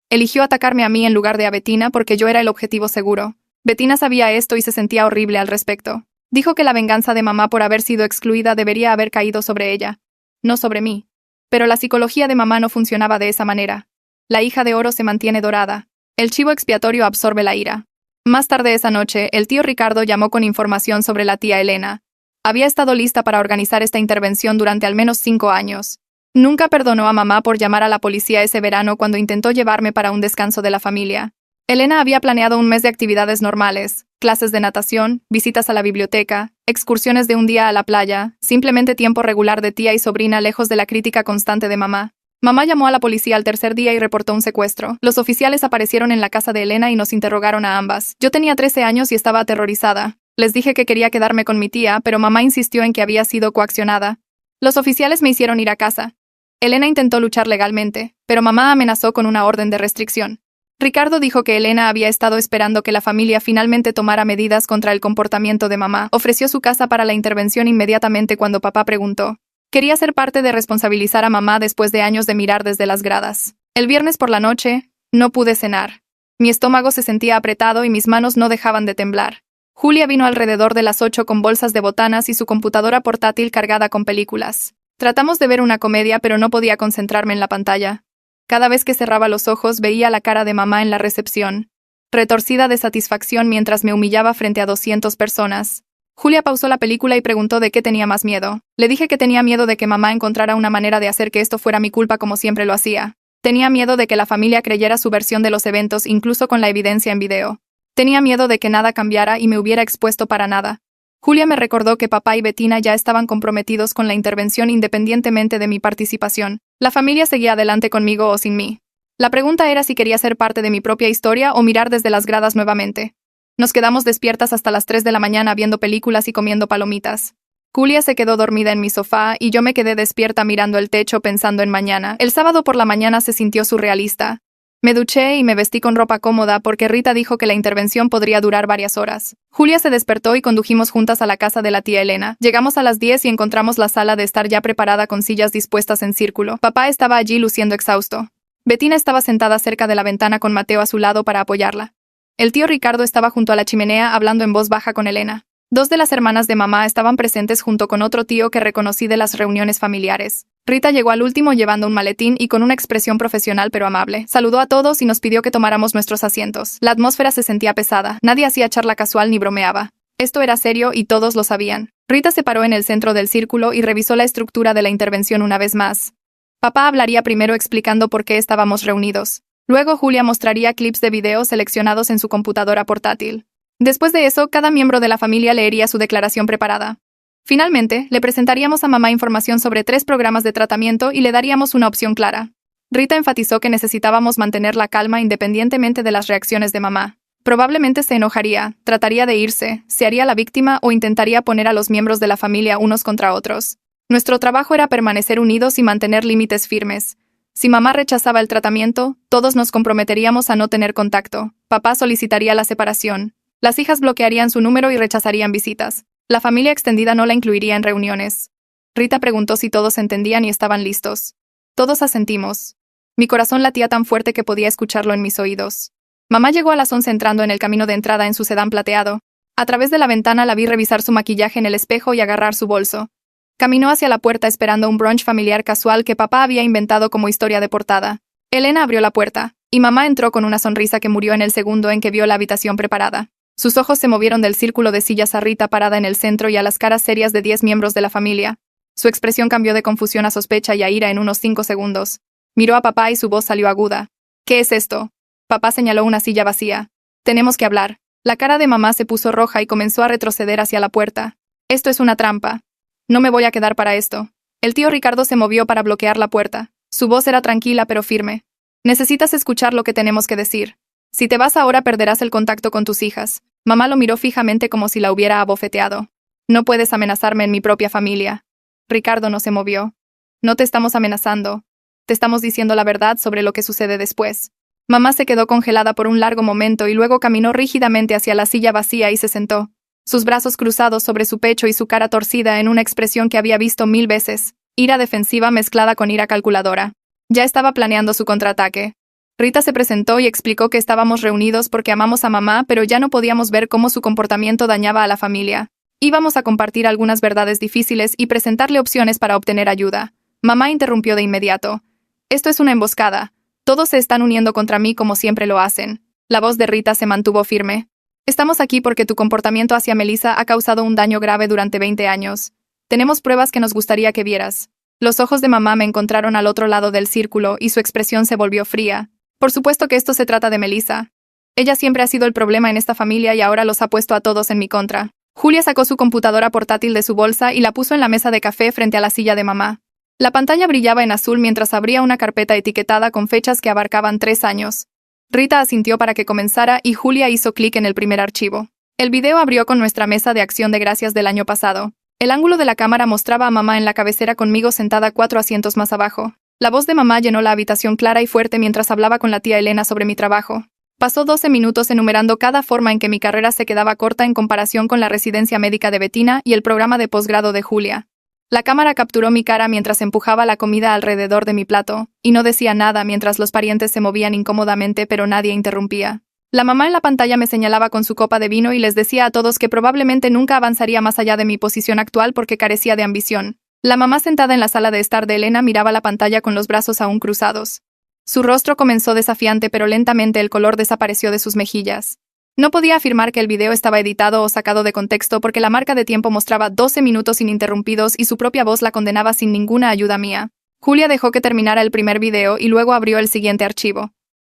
Eligió atacarme a mí en lugar de a Bettina porque yo era el objetivo seguro. Bettina sabía esto y se sentía horrible al respecto. Dijo que la venganza de mamá por haber sido excluida debería haber caído sobre ella, no sobre mí. Pero la psicología de mamá no funcionaba de esa manera. La hija de oro se mantiene dorada. El chivo expiatorio absorbe la ira. Más tarde esa noche, el tío Ricardo llamó con información sobre la tía Elena. Había estado lista para organizar esta intervención durante al menos 5 años. Nunca perdonó a mamá por llamar a la policía ese verano cuando intentó llevarme para un descanso de la familia. Elena había planeado un mes de actividades normales, clases de natación, visitas a la biblioteca, excursiones de un día a la playa, simplemente tiempo regular de tía y sobrina lejos de la crítica constante de mamá. Mamá llamó a la policía al tercer día y reportó un secuestro. Los oficiales aparecieron en la casa de Elena y nos interrogaron a ambas. Yo tenía 13 años y estaba aterrorizada. Les dije que quería quedarme con mi tía, pero mamá insistió en que había sido coaccionada. Los oficiales me hicieron ir a casa. Elena intentó luchar legalmente, pero mamá amenazó con una orden de restricción. Ricardo dijo que Elena había estado esperando que la familia finalmente tomara medidas contra el comportamiento de mamá. Ofreció su casa para la intervención inmediatamente cuando papá preguntó. Quería ser parte de responsabilizar a mamá después de años de mirar desde las gradas. El viernes por la noche, no pude cenar. Mi estómago se sentía apretado y mis manos no dejaban de temblar. Julia vino alrededor de las 8 con bolsas de botanas y su computadora portátil cargada con películas. Tratamos de ver una comedia pero no podía concentrarme en la pantalla. Cada vez que cerraba los ojos veía la cara de mamá en la recepción, retorcida de satisfacción mientras me humillaba frente a 200 personas. Julia pausó la película y preguntó de qué tenía más miedo. Le dije que tenía miedo de que mamá encontrara una manera de hacer que esto fuera mi culpa como siempre lo hacía. Tenía miedo de que la familia creyera su versión de los eventos incluso con la evidencia en video. Tenía miedo de que nada cambiara y me hubiera expuesto para nada. Julia me recordó que papá y Bettina ya estaban comprometidos con la intervención independientemente de mi participación. La familia seguía adelante conmigo o sin mí. La pregunta era si quería ser parte de mi propia historia o mirar desde las gradas nuevamente. Nos quedamos despiertas hasta las 3 de la mañana viendo películas y comiendo palomitas. Julia se quedó dormida en mi sofá y yo me quedé despierta mirando el techo pensando en mañana. El sábado por la mañana se sintió surrealista. Me duché y me vestí con ropa cómoda porque Rita dijo que la intervención podría durar varias horas. Julia se despertó y condujimos juntas a la casa de la tía Elena. Llegamos a las 10 y encontramos la sala de estar ya preparada con sillas dispuestas en círculo. Papá estaba allí luciendo exhausto. Bettina estaba sentada cerca de la ventana con Mateo a su lado para apoyarla. El tío Ricardo estaba junto a la chimenea hablando en voz baja con Elena. Dos de las hermanas de mamá estaban presentes junto con otro tío que reconocí de las reuniones familiares. Rita llegó al último llevando un maletín y con una expresión profesional pero amable. Saludó a todos y nos pidió que tomáramos nuestros asientos. La atmósfera se sentía pesada. Nadie hacía charla casual ni bromeaba. Esto era serio y todos lo sabían. Rita se paró en el centro del círculo y revisó la estructura de la intervención una vez más. Papá hablaría primero explicando por qué estábamos reunidos. Luego Julia mostraría clips de video seleccionados en su computadora portátil. Después de eso, cada miembro de la familia leería su declaración preparada. Finalmente, le presentaríamos a mamá información sobre 3 programas de tratamiento y le daríamos una opción clara. Rita enfatizó que necesitábamos mantener la calma independientemente de las reacciones de mamá. Probablemente se enojaría, trataría de irse, se haría la víctima o intentaría poner a los miembros de la familia unos contra otros. Nuestro trabajo era permanecer unidos y mantener límites firmes. Si mamá rechazaba el tratamiento, todos nos comprometeríamos a no tener contacto. Papá solicitaría la separación. Las hijas bloquearían su número y rechazarían visitas. La familia extendida no la incluiría en reuniones. Rita preguntó si todos entendían y estaban listos. Todos asentimos. Mi corazón latía tan fuerte que podía escucharlo en mis oídos. Mamá llegó a las 11 entrando en el camino de entrada en su sedán plateado. A través de la ventana la vi revisar su maquillaje en el espejo y agarrar su bolso. Caminó hacia la puerta esperando un brunch familiar casual que papá había inventado como historia de portada. Elena abrió la puerta, y mamá entró con una sonrisa que murió en el segundo en que vio la habitación preparada. Sus ojos se movieron del círculo de sillas a Rita parada en el centro y a las caras serias de 10 miembros de la familia. Su expresión cambió de confusión a sospecha y a ira en unos 5 segundos. Miró a papá y su voz salió aguda. ¿Qué es esto? Papá señaló una silla vacía. Tenemos que hablar. La cara de mamá se puso roja y comenzó a retroceder hacia la puerta. Esto es una trampa. No me voy a quedar para esto. El tío Ricardo se movió para bloquear la puerta. Su voz era tranquila pero firme. Necesitas escuchar lo que tenemos que decir. Si te vas ahora perderás el contacto con tus hijas. Mamá lo miró fijamente como si la hubiera abofeteado. No puedes amenazarme en mi propia familia. Ricardo no se movió. No te estamos amenazando. Te estamos diciendo la verdad sobre lo que sucede después. Mamá se quedó congelada por un largo momento y luego caminó rígidamente hacia la silla vacía y se sentó. Sus brazos cruzados sobre su pecho y su cara torcida en una expresión que había visto 1000 veces. Ira defensiva mezclada con ira calculadora. Ya estaba planeando su contraataque. Rita se presentó y explicó que estábamos reunidos porque amamos a mamá, pero ya no podíamos ver cómo su comportamiento dañaba a la familia. Íbamos a compartir algunas verdades difíciles y presentarle opciones para obtener ayuda. Mamá interrumpió de inmediato. Esto es una emboscada. Todos se están uniendo contra mí como siempre lo hacen. La voz de Rita se mantuvo firme. Estamos aquí porque tu comportamiento hacia Melissa ha causado un daño grave durante 20 años. Tenemos pruebas que nos gustaría que vieras. Los ojos de mamá me encontraron al otro lado del círculo y su expresión se volvió fría. Por supuesto que esto se trata de Melissa. Ella siempre ha sido el problema en esta familia y ahora los ha puesto a todos en mi contra. Julia sacó su computadora portátil de su bolsa y la puso en la mesa de café frente a la silla de mamá. La pantalla brillaba en azul mientras abría una carpeta etiquetada con fechas que abarcaban 3 años. Rita asintió para que comenzara y Julia hizo clic en el primer archivo. El video abrió con nuestra mesa de acción de gracias del año pasado. El ángulo de la cámara mostraba a mamá en la cabecera conmigo sentada 4 asientos más abajo. La voz de mamá llenó la habitación clara y fuerte mientras hablaba con la tía Elena sobre mi trabajo. Pasó 12 minutos enumerando cada forma en que mi carrera se quedaba corta en comparación con la residencia médica de Bettina y el programa de posgrado de Julia. La cámara capturó mi cara mientras empujaba la comida alrededor de mi plato, y no decía nada mientras los parientes se movían incómodamente pero nadie interrumpía. La mamá en la pantalla me señalaba con su copa de vino y les decía a todos que probablemente nunca avanzaría más allá de mi posición actual porque carecía de ambición. La mamá sentada en la sala de estar de Elena miraba la pantalla con los brazos aún cruzados. Su rostro comenzó desafiante pero lentamente el color desapareció de sus mejillas. No podía afirmar que el video estaba editado o sacado de contexto porque la marca de tiempo mostraba 12 minutos ininterrumpidos y su propia voz la condenaba sin ninguna ayuda mía. Julia dejó que terminara el primer video y luego abrió el siguiente archivo.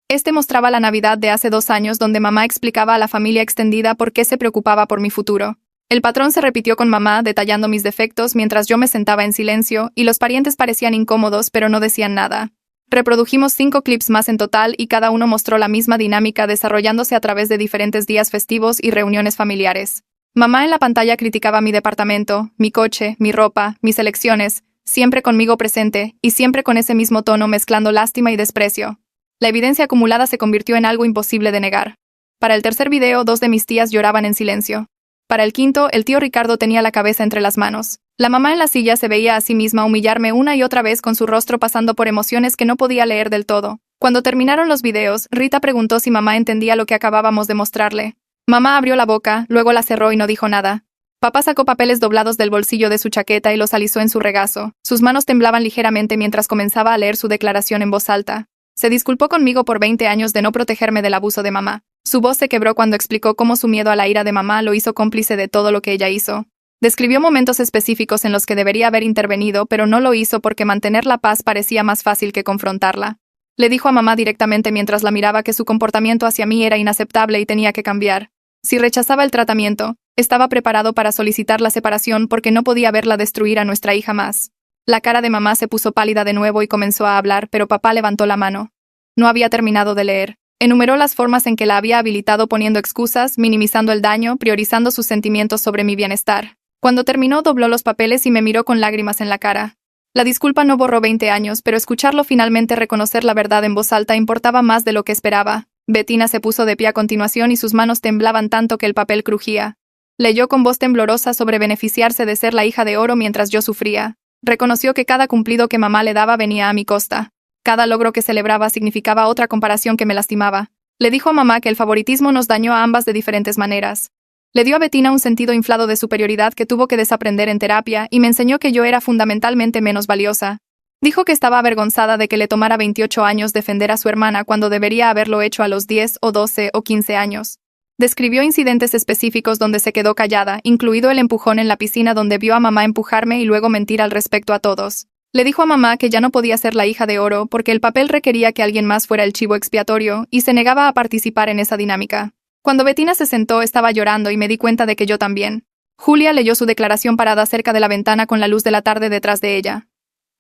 Este mostraba la Navidad de hace 2 años donde mamá explicaba a la familia extendida por qué se preocupaba por mi futuro. El patrón se repitió con mamá, detallando mis defectos mientras yo me sentaba en silencio, y los parientes parecían incómodos pero no decían nada. Reprodujimos 5 clips más en total y cada uno mostró la misma dinámica desarrollándose a través de diferentes días festivos y reuniones familiares. Mamá en la pantalla criticaba mi departamento, mi coche, mi ropa, mis elecciones, siempre conmigo presente, y siempre con ese mismo tono mezclando lástima y desprecio. La evidencia acumulada se convirtió en algo imposible de negar. Para el tercer video, 2 de mis tías lloraban en silencio. Para el quinto, el tío Ricardo tenía la cabeza entre las manos. La mamá en la silla se veía a sí misma humillarme una y otra vez con su rostro pasando por emociones que no podía leer del todo. Cuando terminaron los videos, Rita preguntó si mamá entendía lo que acabábamos de mostrarle. Mamá abrió la boca, luego la cerró y no dijo nada. Papá sacó papeles doblados del bolsillo de su chaqueta y los alisó en su regazo. Sus manos temblaban ligeramente mientras comenzaba a leer su declaración en voz alta. Se disculpó conmigo por 20 años de no protegerme del abuso de mamá. Su voz se quebró cuando explicó cómo su miedo a la ira de mamá lo hizo cómplice de todo lo que ella hizo. Describió momentos específicos en los que debería haber intervenido, pero no lo hizo porque mantener la paz parecía más fácil que confrontarla. Le dijo a mamá directamente mientras la miraba que su comportamiento hacia mí era inaceptable y tenía que cambiar. Si rechazaba el tratamiento, estaba preparado para solicitar la separación porque no podía verla destruir a nuestra hija más. La cara de mamá se puso pálida de nuevo y comenzó a hablar, pero papá levantó la mano. No había terminado de leer. Enumeró las formas en que la había habilitado poniendo excusas, minimizando el daño, priorizando sus sentimientos sobre mi bienestar. Cuando terminó, dobló los papeles y me miró con lágrimas en la cara. La disculpa no borró 20 años, pero escucharlo finalmente reconocer la verdad en voz alta importaba más de lo que esperaba. Bettina se puso de pie a continuación y sus manos temblaban tanto que el papel crujía. Leyó con voz temblorosa sobre beneficiarse de ser la hija de oro mientras yo sufría. Reconoció que cada cumplido que mamá le daba venía a mi costa. Cada logro que celebraba significaba otra comparación que me lastimaba. Le dijo a mamá que el favoritismo nos dañó a ambas de diferentes maneras. Le dio a Bettina un sentido inflado de superioridad que tuvo que desaprender en terapia y me enseñó que yo era fundamentalmente menos valiosa. Dijo que estaba avergonzada de que le tomara 28 años defender a su hermana cuando debería haberlo hecho a los 10 o 12 o 15 años. Describió incidentes específicos donde se quedó callada, incluido el empujón en la piscina donde vio a mamá empujarme y luego mentir al respecto a todos. Le dijo a mamá que ya no podía ser la hija de oro porque el papel requería que alguien más fuera el chivo expiatorio y se negaba a participar en esa dinámica. Cuando Bettina se sentó estaba llorando y me di cuenta de que yo también. Julia leyó su declaración parada cerca de la ventana con la luz de la tarde detrás de ella.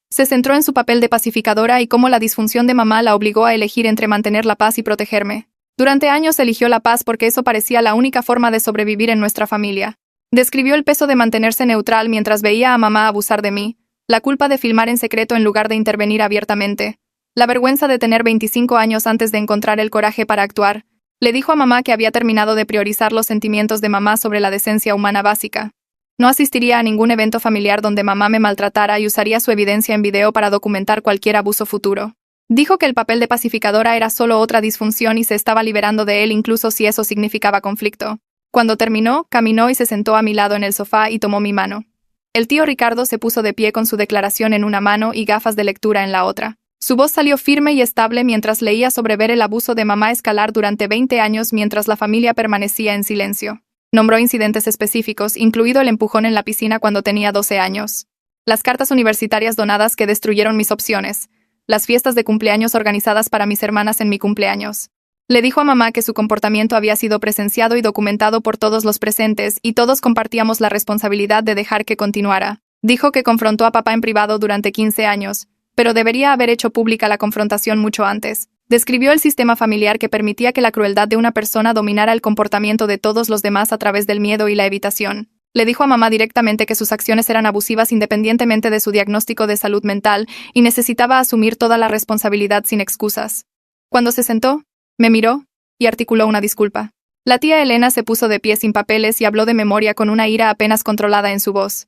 Se centró en su papel de pacificadora y cómo la disfunción de mamá la obligó a elegir entre mantener la paz y protegerme. Durante años eligió la paz porque eso parecía la única forma de sobrevivir en nuestra familia. Describió el peso de mantenerse neutral mientras veía a mamá abusar de mí, la culpa de filmar en secreto en lugar de intervenir abiertamente, la vergüenza de tener 25 años antes de encontrar el coraje para actuar. Le dijo a mamá que había terminado de priorizar los sentimientos de mamá sobre la decencia humana básica. No asistiría a ningún evento familiar donde mamá me maltratara y usaría su evidencia en video para documentar cualquier abuso futuro. Dijo que el papel de pacificadora era solo otra disfunción y se estaba liberando de él incluso si eso significaba conflicto. Cuando terminó, caminó y se sentó a mi lado en el sofá y tomó mi mano. El tío Ricardo se puso de pie con su declaración en una mano y gafas de lectura en la otra. Su voz salió firme y estable mientras leía sobre ver el abuso de mamá escalar durante 20 años mientras la familia permanecía en silencio. Nombró incidentes específicos, incluido el empujón en la piscina cuando tenía 12 años. Las cartas universitarias donadas que destruyeron mis opciones. Las fiestas de cumpleaños organizadas para mis hermanas en mi cumpleaños. Le dijo a mamá que su comportamiento había sido presenciado y documentado por todos los presentes y todos compartíamos la responsabilidad de dejar que continuara. Dijo que confrontó a papá en privado durante 15 años, pero debería haber hecho pública la confrontación mucho antes. Describió el sistema familiar que permitía que la crueldad de una persona dominara el comportamiento de todos los demás a través del miedo y la evitación. Le dijo a mamá directamente que sus acciones eran abusivas independientemente de su diagnóstico de salud mental y necesitaba asumir toda la responsabilidad sin excusas. Cuando se sentó, me miró y articuló una disculpa. La tía Elena se puso de pie sin papeles y habló de memoria con una ira apenas controlada en su voz.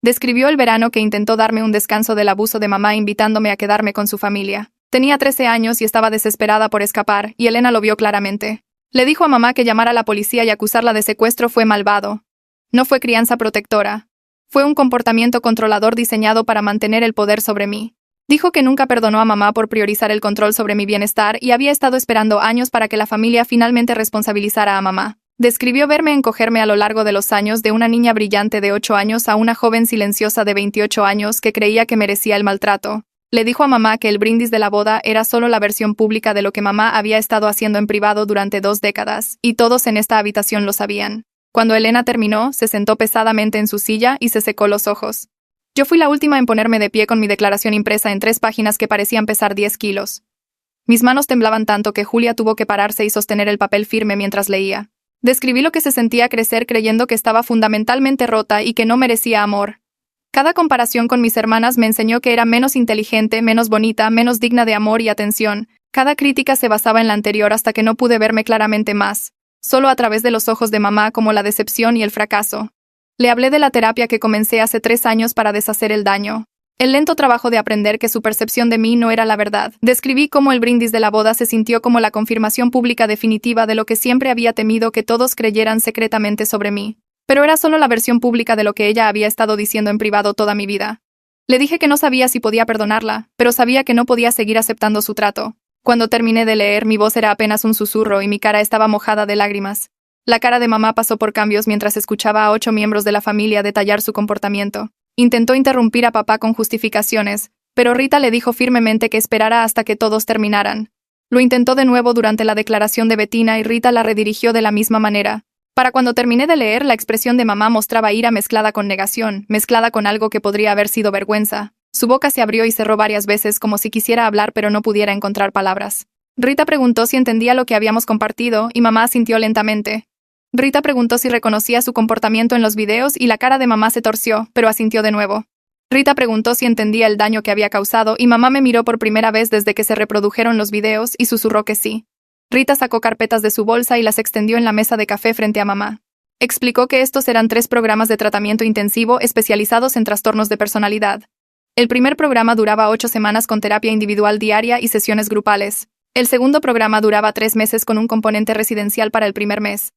Describió el verano que intentó darme un descanso del abuso de mamá invitándome a quedarme con su familia. Tenía 13 años y estaba desesperada por escapar, y Elena lo vio claramente. Le dijo a mamá que llamar a la policía y acusarla de secuestro fue malvado. No fue crianza protectora. Fue un comportamiento controlador diseñado para mantener el poder sobre mí. Dijo que nunca perdonó a mamá por priorizar el control sobre mi bienestar y había estado esperando años para que la familia finalmente responsabilizara a mamá. Describió verme encogerme a lo largo de los años de una niña brillante de 8 años a una joven silenciosa de 28 años que creía que merecía el maltrato. Le dijo a mamá que el brindis de la boda era solo la versión pública de lo que mamá había estado haciendo en privado durante 2 décadas, y todos en esta habitación lo sabían. Cuando Elena terminó, se sentó pesadamente en su silla y se secó los ojos. Yo fui la última en ponerme de pie con mi declaración impresa en 3 páginas que parecían pesar 10 kilos. Mis manos temblaban tanto que Julia tuvo que pararse y sostener el papel firme mientras leía. Describí lo que se sentía crecer creyendo que estaba fundamentalmente rota y que no merecía amor. Cada comparación con mis hermanas me enseñó que era menos inteligente, menos bonita, menos digna de amor y atención. Cada crítica se basaba en la anterior hasta que no pude verme claramente más, solo a través de los ojos de mamá, como la decepción y el fracaso. Le hablé de la terapia que comencé hace 3 años para deshacer el daño. El lento trabajo de aprender que su percepción de mí no era la verdad. Describí cómo el brindis de la boda se sintió como la confirmación pública definitiva de lo que siempre había temido que todos creyeran secretamente sobre mí. Pero era solo la versión pública de lo que ella había estado diciendo en privado toda mi vida. Le dije que no sabía si podía perdonarla, pero sabía que no podía seguir aceptando su trato. Cuando terminé de leer, mi voz era apenas un susurro y mi cara estaba mojada de lágrimas. La cara de mamá pasó por cambios mientras escuchaba a 8 miembros de la familia detallar su comportamiento. Intentó interrumpir a papá con justificaciones, pero Rita le dijo firmemente que esperara hasta que todos terminaran. Lo intentó de nuevo durante la declaración de Bettina y Rita la redirigió de la misma manera. Para cuando terminé de leer, la expresión de mamá mostraba ira mezclada con negación, mezclada con algo que podría haber sido vergüenza. Su boca se abrió y cerró varias veces como si quisiera hablar pero no pudiera encontrar palabras. Rita preguntó si entendía lo que habíamos compartido y mamá asintió lentamente. Rita preguntó si reconocía su comportamiento en los videos y la cara de mamá se torció, pero asintió de nuevo. Rita preguntó si entendía el daño que había causado y mamá me miró por primera vez desde que se reprodujeron los videos y susurró que sí. Rita sacó carpetas de su bolsa y las extendió en la mesa de café frente a mamá. Explicó que estos eran 3 programas de tratamiento intensivo especializados en trastornos de personalidad. El primer programa duraba 8 semanas con terapia individual diaria y sesiones grupales. El segundo programa duraba 3 meses con un componente residencial para el primer mes.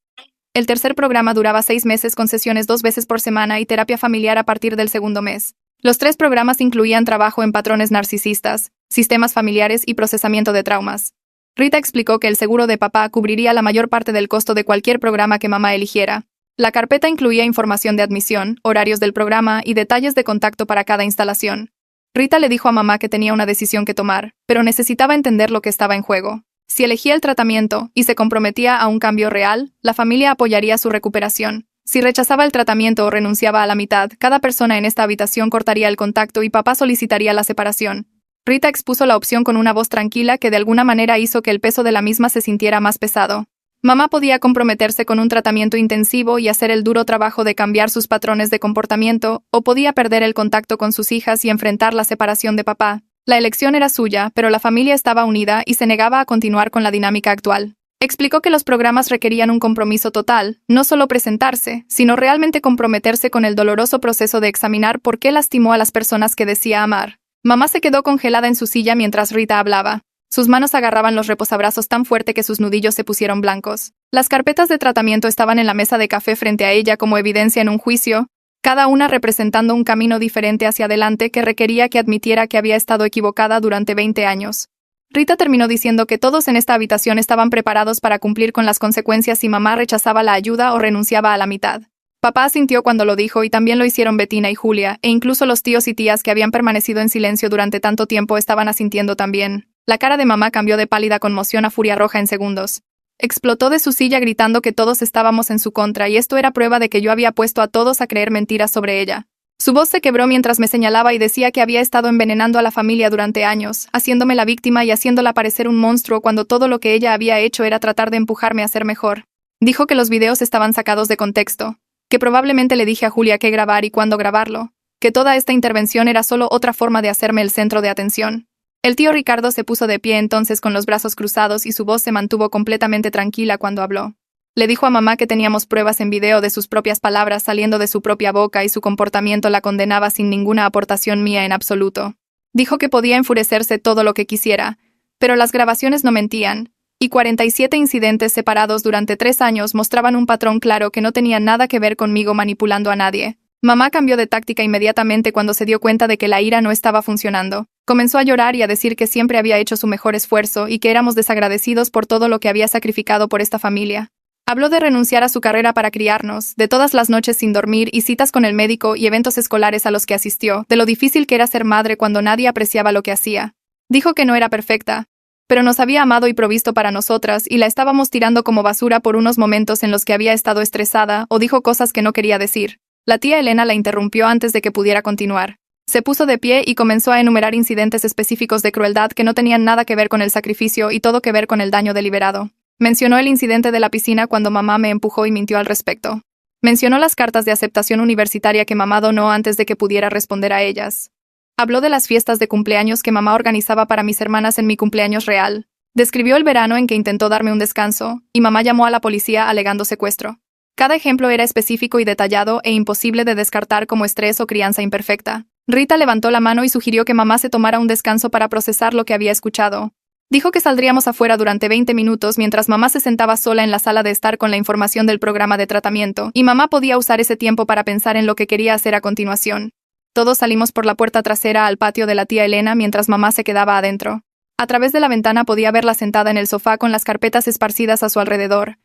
El tercer programa duraba 6 meses con sesiones 2 veces por semana y terapia familiar a partir del segundo mes. Los 3 programas incluían trabajo en patrones narcisistas, sistemas familiares y procesamiento de traumas. Rita explicó que el seguro de papá cubriría la mayor parte del costo de cualquier programa que mamá eligiera. La carpeta incluía información de admisión, horarios del programa y detalles de contacto para cada instalación. Rita le dijo a mamá que tenía una decisión que tomar, pero necesitaba entender lo que estaba en juego. Si elegía el tratamiento y se comprometía a un cambio real, la familia apoyaría su recuperación. Si rechazaba el tratamiento o renunciaba a la mitad, cada persona en esta habitación cortaría el contacto y papá solicitaría la separación. Rita expuso la opción con una voz tranquila que de alguna manera hizo que el peso de la misma se sintiera más pesado. Mamá podía comprometerse con un tratamiento intensivo y hacer el duro trabajo de cambiar sus patrones de comportamiento, o podía perder el contacto con sus hijas y enfrentar la separación de papá. La elección era suya, pero la familia estaba unida y se negaba a continuar con la dinámica actual. Explicó que los programas requerían un compromiso total, no solo presentarse, sino realmente comprometerse con el doloroso proceso de examinar por qué lastimó a las personas que decía amar. Mamá se quedó congelada en su silla mientras Rita hablaba. Sus manos agarraban los reposabrazos tan fuerte que sus nudillos se pusieron blancos. Las carpetas de tratamiento estaban en la mesa de café frente a ella como evidencia en un juicio, cada una representando un camino diferente hacia adelante que requería que admitiera que había estado equivocada durante 20 años. Rita terminó diciendo que todos en esta habitación estaban preparados para cumplir con las consecuencias si mamá rechazaba la ayuda o renunciaba a la mitad. Papá asintió cuando lo dijo y también lo hicieron Bettina y Julia, e incluso los tíos y tías que habían permanecido en silencio durante tanto tiempo estaban asintiendo también. La cara de mamá cambió de pálida conmoción a furia roja en segundos. Explotó de su silla gritando que todos estábamos en su contra y esto era prueba de que yo había puesto a todos a creer mentiras sobre ella. Su voz se quebró mientras me señalaba y decía que había estado envenenando a la familia durante años, haciéndome la víctima y haciéndola parecer un monstruo cuando todo lo que ella había hecho era tratar de empujarme a ser mejor. Dijo que los videos estaban sacados de contexto, que probablemente le dije a Julia qué grabar y cuándo grabarlo, que toda esta intervención era solo otra forma de hacerme el centro de atención. El tío Ricardo se puso de pie entonces con los brazos cruzados y su voz se mantuvo completamente tranquila cuando habló. Le dijo a mamá que teníamos pruebas en video de sus propias palabras saliendo de su propia boca y su comportamiento la condenaba sin ninguna aportación mía en absoluto. Dijo que podía enfurecerse todo lo que quisiera, pero las grabaciones no mentían, y 47 incidentes separados durante 3 años mostraban un patrón claro que no tenía nada que ver conmigo manipulando a nadie. Mamá cambió de táctica inmediatamente cuando se dio cuenta de que la ira no estaba funcionando. Comenzó a llorar y a decir que siempre había hecho su mejor esfuerzo y que éramos desagradecidos por todo lo que había sacrificado por esta familia. Habló de renunciar a su carrera para criarnos, de todas las noches sin dormir y citas con el médico y eventos escolares a los que asistió, de lo difícil que era ser madre cuando nadie apreciaba lo que hacía. Dijo que no era perfecta, pero nos había amado y provisto para nosotras y la estábamos tirando como basura por unos momentos en los que había estado estresada o dijo cosas que no quería decir. La tía Elena la interrumpió antes de que pudiera continuar. Se puso de pie y comenzó a enumerar incidentes específicos de crueldad que no tenían nada que ver con el sacrificio y todo que ver con el daño deliberado. Mencionó el incidente de la piscina cuando mamá me empujó y mintió al respecto. Mencionó las cartas de aceptación universitaria que mamá donó antes de que pudiera responder a ellas. Habló de las fiestas de cumpleaños que mamá organizaba para mis hermanas en mi cumpleaños real. Describió el verano en que intentó darme un descanso, y mamá llamó a la policía alegando secuestro. Cada ejemplo era específico y detallado e imposible de descartar como estrés o crianza imperfecta. Rita levantó la mano y sugirió que mamá se tomara un descanso para procesar lo que había escuchado. Dijo que saldríamos afuera durante 20 minutos mientras mamá se sentaba sola en la sala de estar con la información del programa de tratamiento, y mamá podía usar ese tiempo para pensar en lo que quería hacer a continuación. Todos salimos por la puerta trasera al patio de la tía Elena mientras mamá se quedaba adentro. A través de la ventana podía verla sentada en el sofá con las carpetas esparcidas a su alrededor,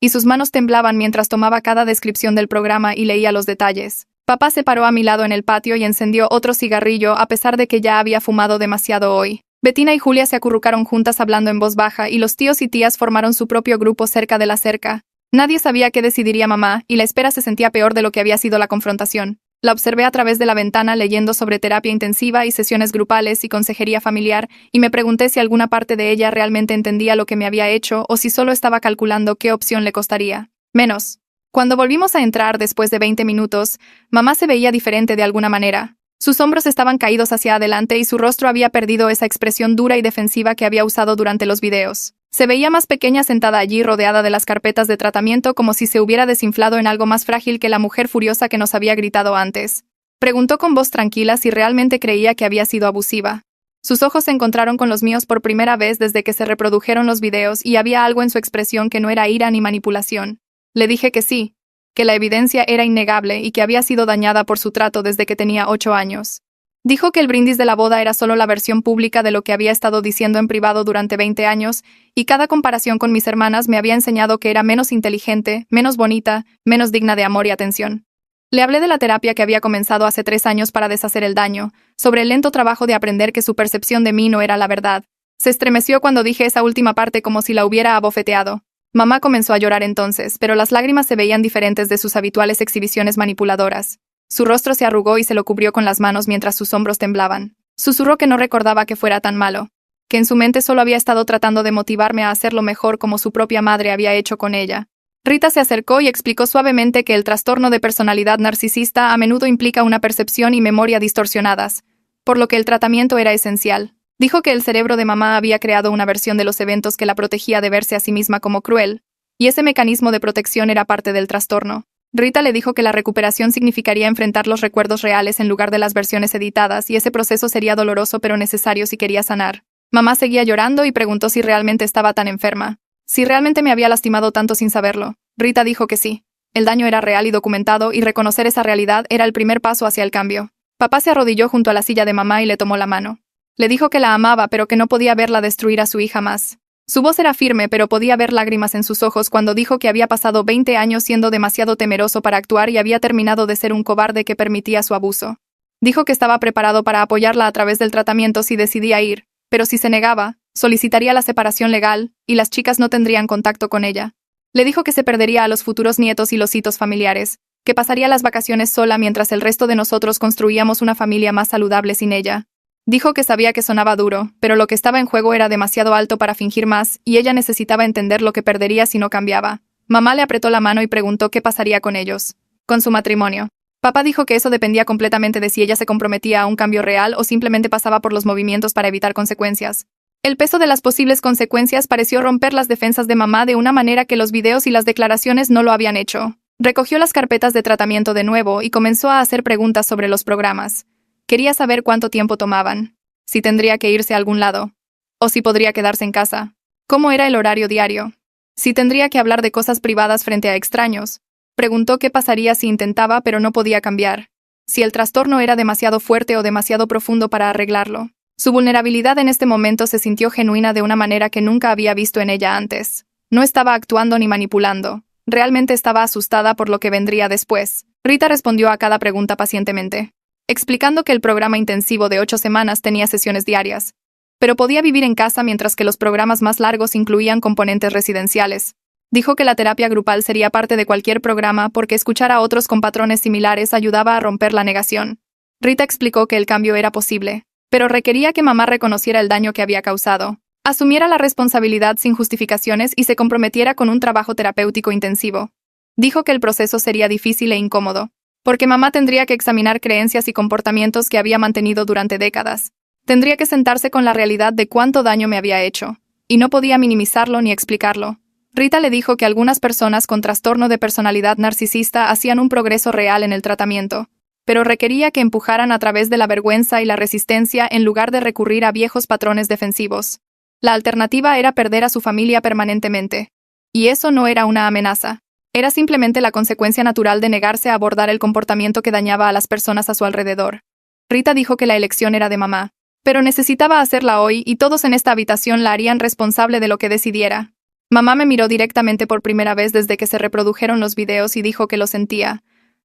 y sus manos temblaban mientras tomaba cada descripción del programa y leía los detalles. Papá se paró a mi lado en el patio y encendió otro cigarrillo a pesar de que ya había fumado demasiado hoy. Bettina y Julia se acurrucaron juntas hablando en voz baja y los tíos y tías formaron su propio grupo cerca de la cerca. Nadie sabía qué decidiría mamá y la espera se sentía peor de lo que había sido la confrontación. La observé a través de la ventana leyendo sobre terapia intensiva y sesiones grupales y consejería familiar, y me pregunté si alguna parte de ella realmente entendía lo que me había hecho o si solo estaba calculando qué opción le costaría menos. Cuando volvimos a entrar después de 20 minutos, mamá se veía diferente de alguna manera. Sus hombros estaban caídos hacia adelante y su rostro había perdido esa expresión dura y defensiva que había usado durante los videos. Se veía más pequeña sentada allí rodeada de las carpetas de tratamiento como si se hubiera desinflado en algo más frágil que la mujer furiosa que nos había gritado antes. Preguntó con voz tranquila si realmente creía que había sido abusiva. Sus ojos se encontraron con los míos por primera vez desde que se reprodujeron los videos y había algo en su expresión que no era ira ni manipulación. Le dije que sí, que la evidencia era innegable y que había sido dañada por su trato desde que tenía 8 años. Dijo que el brindis de la boda era solo la versión pública de lo que había estado diciendo en privado durante 20 años, y cada comparación con mis hermanas me había enseñado que era menos inteligente, menos bonita, menos digna de amor y atención. Le hablé de la terapia que había comenzado hace 3 años para deshacer el daño, sobre el lento trabajo de aprender que su percepción de mí no era la verdad. Se estremeció cuando dije esa última parte como si la hubiera abofeteado. Mamá comenzó a llorar entonces, pero las lágrimas se veían diferentes de sus habituales exhibiciones manipuladoras. Su rostro se arrugó y se lo cubrió con las manos mientras sus hombros temblaban. Susurró que no recordaba que fuera tan malo, que en su mente solo había estado tratando de motivarme a hacerlo mejor como su propia madre había hecho con ella. Rita se acercó y explicó suavemente que el trastorno de personalidad narcisista a menudo implica una percepción y memoria distorsionadas, por lo que el tratamiento era esencial. Dijo que el cerebro de mamá había creado una versión de los eventos que la protegía de verse a sí misma como cruel, y ese mecanismo de protección era parte del trastorno. Rita le dijo que la recuperación significaría enfrentar los recuerdos reales en lugar de las versiones editadas, y ese proceso sería doloroso pero necesario si quería sanar. Mamá seguía llorando y preguntó si realmente estaba tan enferma. Si realmente me había lastimado tanto sin saberlo. Rita dijo que sí. El daño era real y documentado, y reconocer esa realidad era el primer paso hacia el cambio. Papá se arrodilló junto a la silla de mamá y le tomó la mano. Le dijo que la amaba, pero que no podía verla destruir a su hija más. Su voz era firme, pero podía ver lágrimas en sus ojos cuando dijo que había pasado 20 años siendo demasiado temeroso para actuar y había terminado de ser un cobarde que permitía su abuso. Dijo que estaba preparado para apoyarla a través del tratamiento si decidía ir, pero si se negaba, solicitaría la separación legal, y las chicas no tendrían contacto con ella. Le dijo que se perdería a los futuros nietos y los hitos familiares, que pasaría las vacaciones sola mientras el resto de nosotros construíamos una familia más saludable sin ella. Dijo que sabía que sonaba duro, pero lo que estaba en juego era demasiado alto para fingir más, y ella necesitaba entender lo que perdería si no cambiaba. Mamá le apretó la mano y preguntó qué pasaría con ellos. Con su matrimonio. Papá dijo que eso dependía completamente de si ella se comprometía a un cambio real o simplemente pasaba por los movimientos para evitar consecuencias. El peso de las posibles consecuencias pareció romper las defensas de mamá de una manera que los videos y las declaraciones no lo habían hecho. Recogió las carpetas de tratamiento de nuevo y comenzó a hacer preguntas sobre los programas. Quería saber cuánto tiempo tomaban, si tendría que irse a algún lado, o si podría quedarse en casa, cómo era el horario diario, si tendría que hablar de cosas privadas frente a extraños. Preguntó qué pasaría si intentaba pero no podía cambiar, si el trastorno era demasiado fuerte o demasiado profundo para arreglarlo. Su vulnerabilidad en este momento se sintió genuina de una manera que nunca había visto en ella antes. No estaba actuando ni manipulando, realmente estaba asustada por lo que vendría después. Rita respondió a cada pregunta pacientemente, explicando que el programa intensivo de 8 semanas tenía sesiones diarias, pero podía vivir en casa mientras que los programas más largos incluían componentes residenciales. Dijo que la terapia grupal sería parte de cualquier programa porque escuchar a otros con patrones similares ayudaba a romper la negación. Rita explicó que el cambio era posible, pero requería que mamá reconociera el daño que había causado. asumiera la responsabilidad sin justificaciones y se comprometiera con un trabajo terapéutico intensivo. Dijo que el proceso sería difícil e incómodo, porque mamá tendría que examinar creencias y comportamientos que había mantenido durante décadas. Tendría que sentarse con la realidad de cuánto daño me había hecho, y no podía minimizarlo ni explicarlo. Rita le dijo que algunas personas con trastorno de personalidad narcisista hacían un progreso real en el tratamiento, pero requería que empujaran a través de la vergüenza y la resistencia en lugar de recurrir a viejos patrones defensivos. La alternativa era perder a su familia permanentemente. Y eso no era una amenaza. Era simplemente la consecuencia natural de negarse a abordar el comportamiento que dañaba a las personas a su alrededor. Rita dijo que la elección era de mamá, pero necesitaba hacerla hoy y todos en esta habitación la harían responsable de lo que decidiera. Mamá me miró directamente por primera vez desde que se reprodujeron los videos y dijo que lo sentía.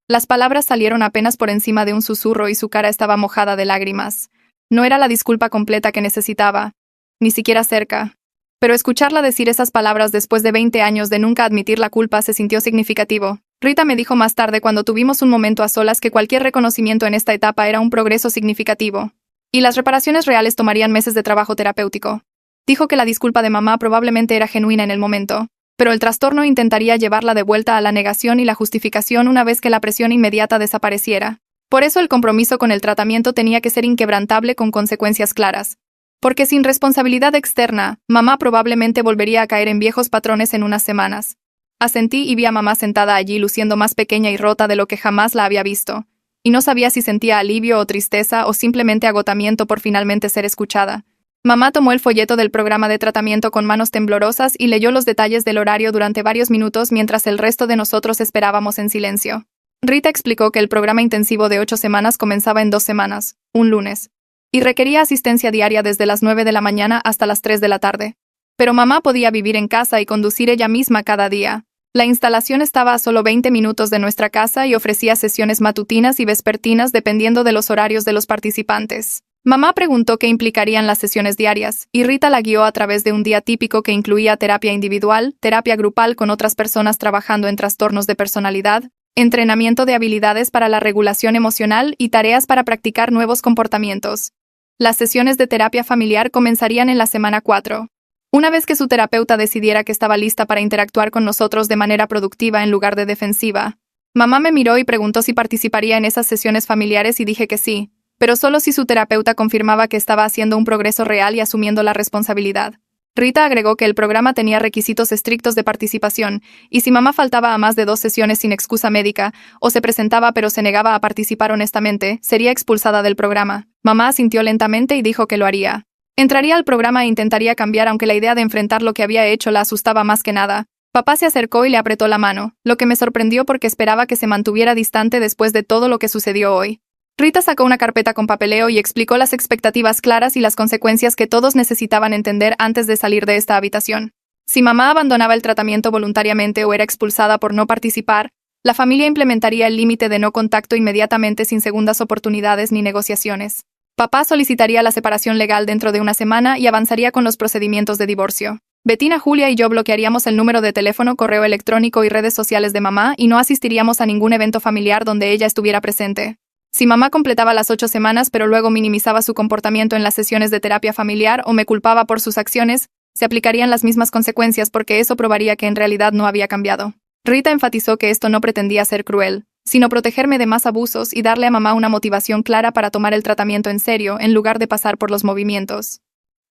Las palabras salieron apenas por encima de un susurro y su cara estaba mojada de lágrimas. No era la disculpa completa que necesitaba, ni siquiera cerca. Pero escucharla decir esas palabras después de 20 años de nunca admitir la culpa se sintió significativo. Rita me dijo más tarde cuando tuvimos un momento a solas que cualquier reconocimiento en esta etapa era un progreso significativo. Y las reparaciones reales tomarían meses de trabajo terapéutico. Dijo que la disculpa de mamá probablemente era genuina en el momento, pero el trastorno intentaría llevarla de vuelta a la negación y la justificación una vez que la presión inmediata desapareciera. Por eso el compromiso con el tratamiento tenía que ser inquebrantable con consecuencias claras. Porque sin responsabilidad externa, mamá probablemente volvería a caer en viejos patrones en unas semanas. Asentí y vi a mamá sentada allí luciendo más pequeña y rota de lo que jamás la había visto. Y no sabía si sentía alivio o tristeza o simplemente agotamiento por finalmente ser escuchada. Mamá tomó el folleto del programa de tratamiento con manos temblorosas y leyó los detalles del horario durante varios minutos mientras el resto de nosotros esperábamos en silencio. Rita explicó que el programa intensivo de 8 semanas comenzaba en 2 semanas, un lunes, y requería asistencia diaria desde las 9 de la mañana hasta las 3 de la tarde. Pero mamá podía vivir en casa y conducir ella misma cada día. La instalación estaba a solo 20 minutos de nuestra casa y ofrecía sesiones matutinas y vespertinas dependiendo de los horarios de los participantes. Mamá preguntó qué implicarían las sesiones diarias, y Rita la guió a través de un día típico que incluía terapia individual, terapia grupal con otras personas trabajando en trastornos de personalidad, entrenamiento de habilidades para la regulación emocional y tareas para practicar nuevos comportamientos. Las sesiones de terapia familiar comenzarían en la semana 4. Una vez que su terapeuta decidiera que estaba lista para interactuar con nosotros de manera productiva en lugar de defensiva. Mamá me miró y preguntó si participaría en esas sesiones familiares y dije que sí, pero solo si su terapeuta confirmaba que estaba haciendo un progreso real y asumiendo la responsabilidad. Rita agregó que el programa tenía requisitos estrictos de participación, y si mamá faltaba a más de 2 sesiones sin excusa médica, o se presentaba pero se negaba a participar honestamente, sería expulsada del programa. Mamá asintió lentamente y dijo que lo haría. Entraría al programa e intentaría cambiar aunque la idea de enfrentar lo que había hecho la asustaba más que nada. Papá se acercó y le apretó la mano, lo que me sorprendió porque esperaba que se mantuviera distante después de todo lo que sucedió hoy. Rita sacó una carpeta con papeleo y explicó las expectativas claras y las consecuencias que todos necesitaban entender antes de salir de esta habitación. Si mamá abandonaba el tratamiento voluntariamente o era expulsada por no participar, la familia implementaría el límite de no contacto inmediatamente sin segundas oportunidades ni negociaciones. Papá solicitaría la separación legal dentro de una semana y avanzaría con los procedimientos de divorcio. Bettina, Julia y yo bloquearíamos el número de teléfono, correo electrónico y redes sociales de mamá y no asistiríamos a ningún evento familiar donde ella estuviera presente. Si mamá completaba las 8 semanas pero luego minimizaba su comportamiento en las sesiones de terapia familiar o me culpaba por sus acciones, se aplicarían las mismas consecuencias porque eso probaría que en realidad no había cambiado. Rita enfatizó que esto no pretendía ser cruel, sino protegerme de más abusos y darle a mamá una motivación clara para tomar el tratamiento en serio en lugar de pasar por los movimientos.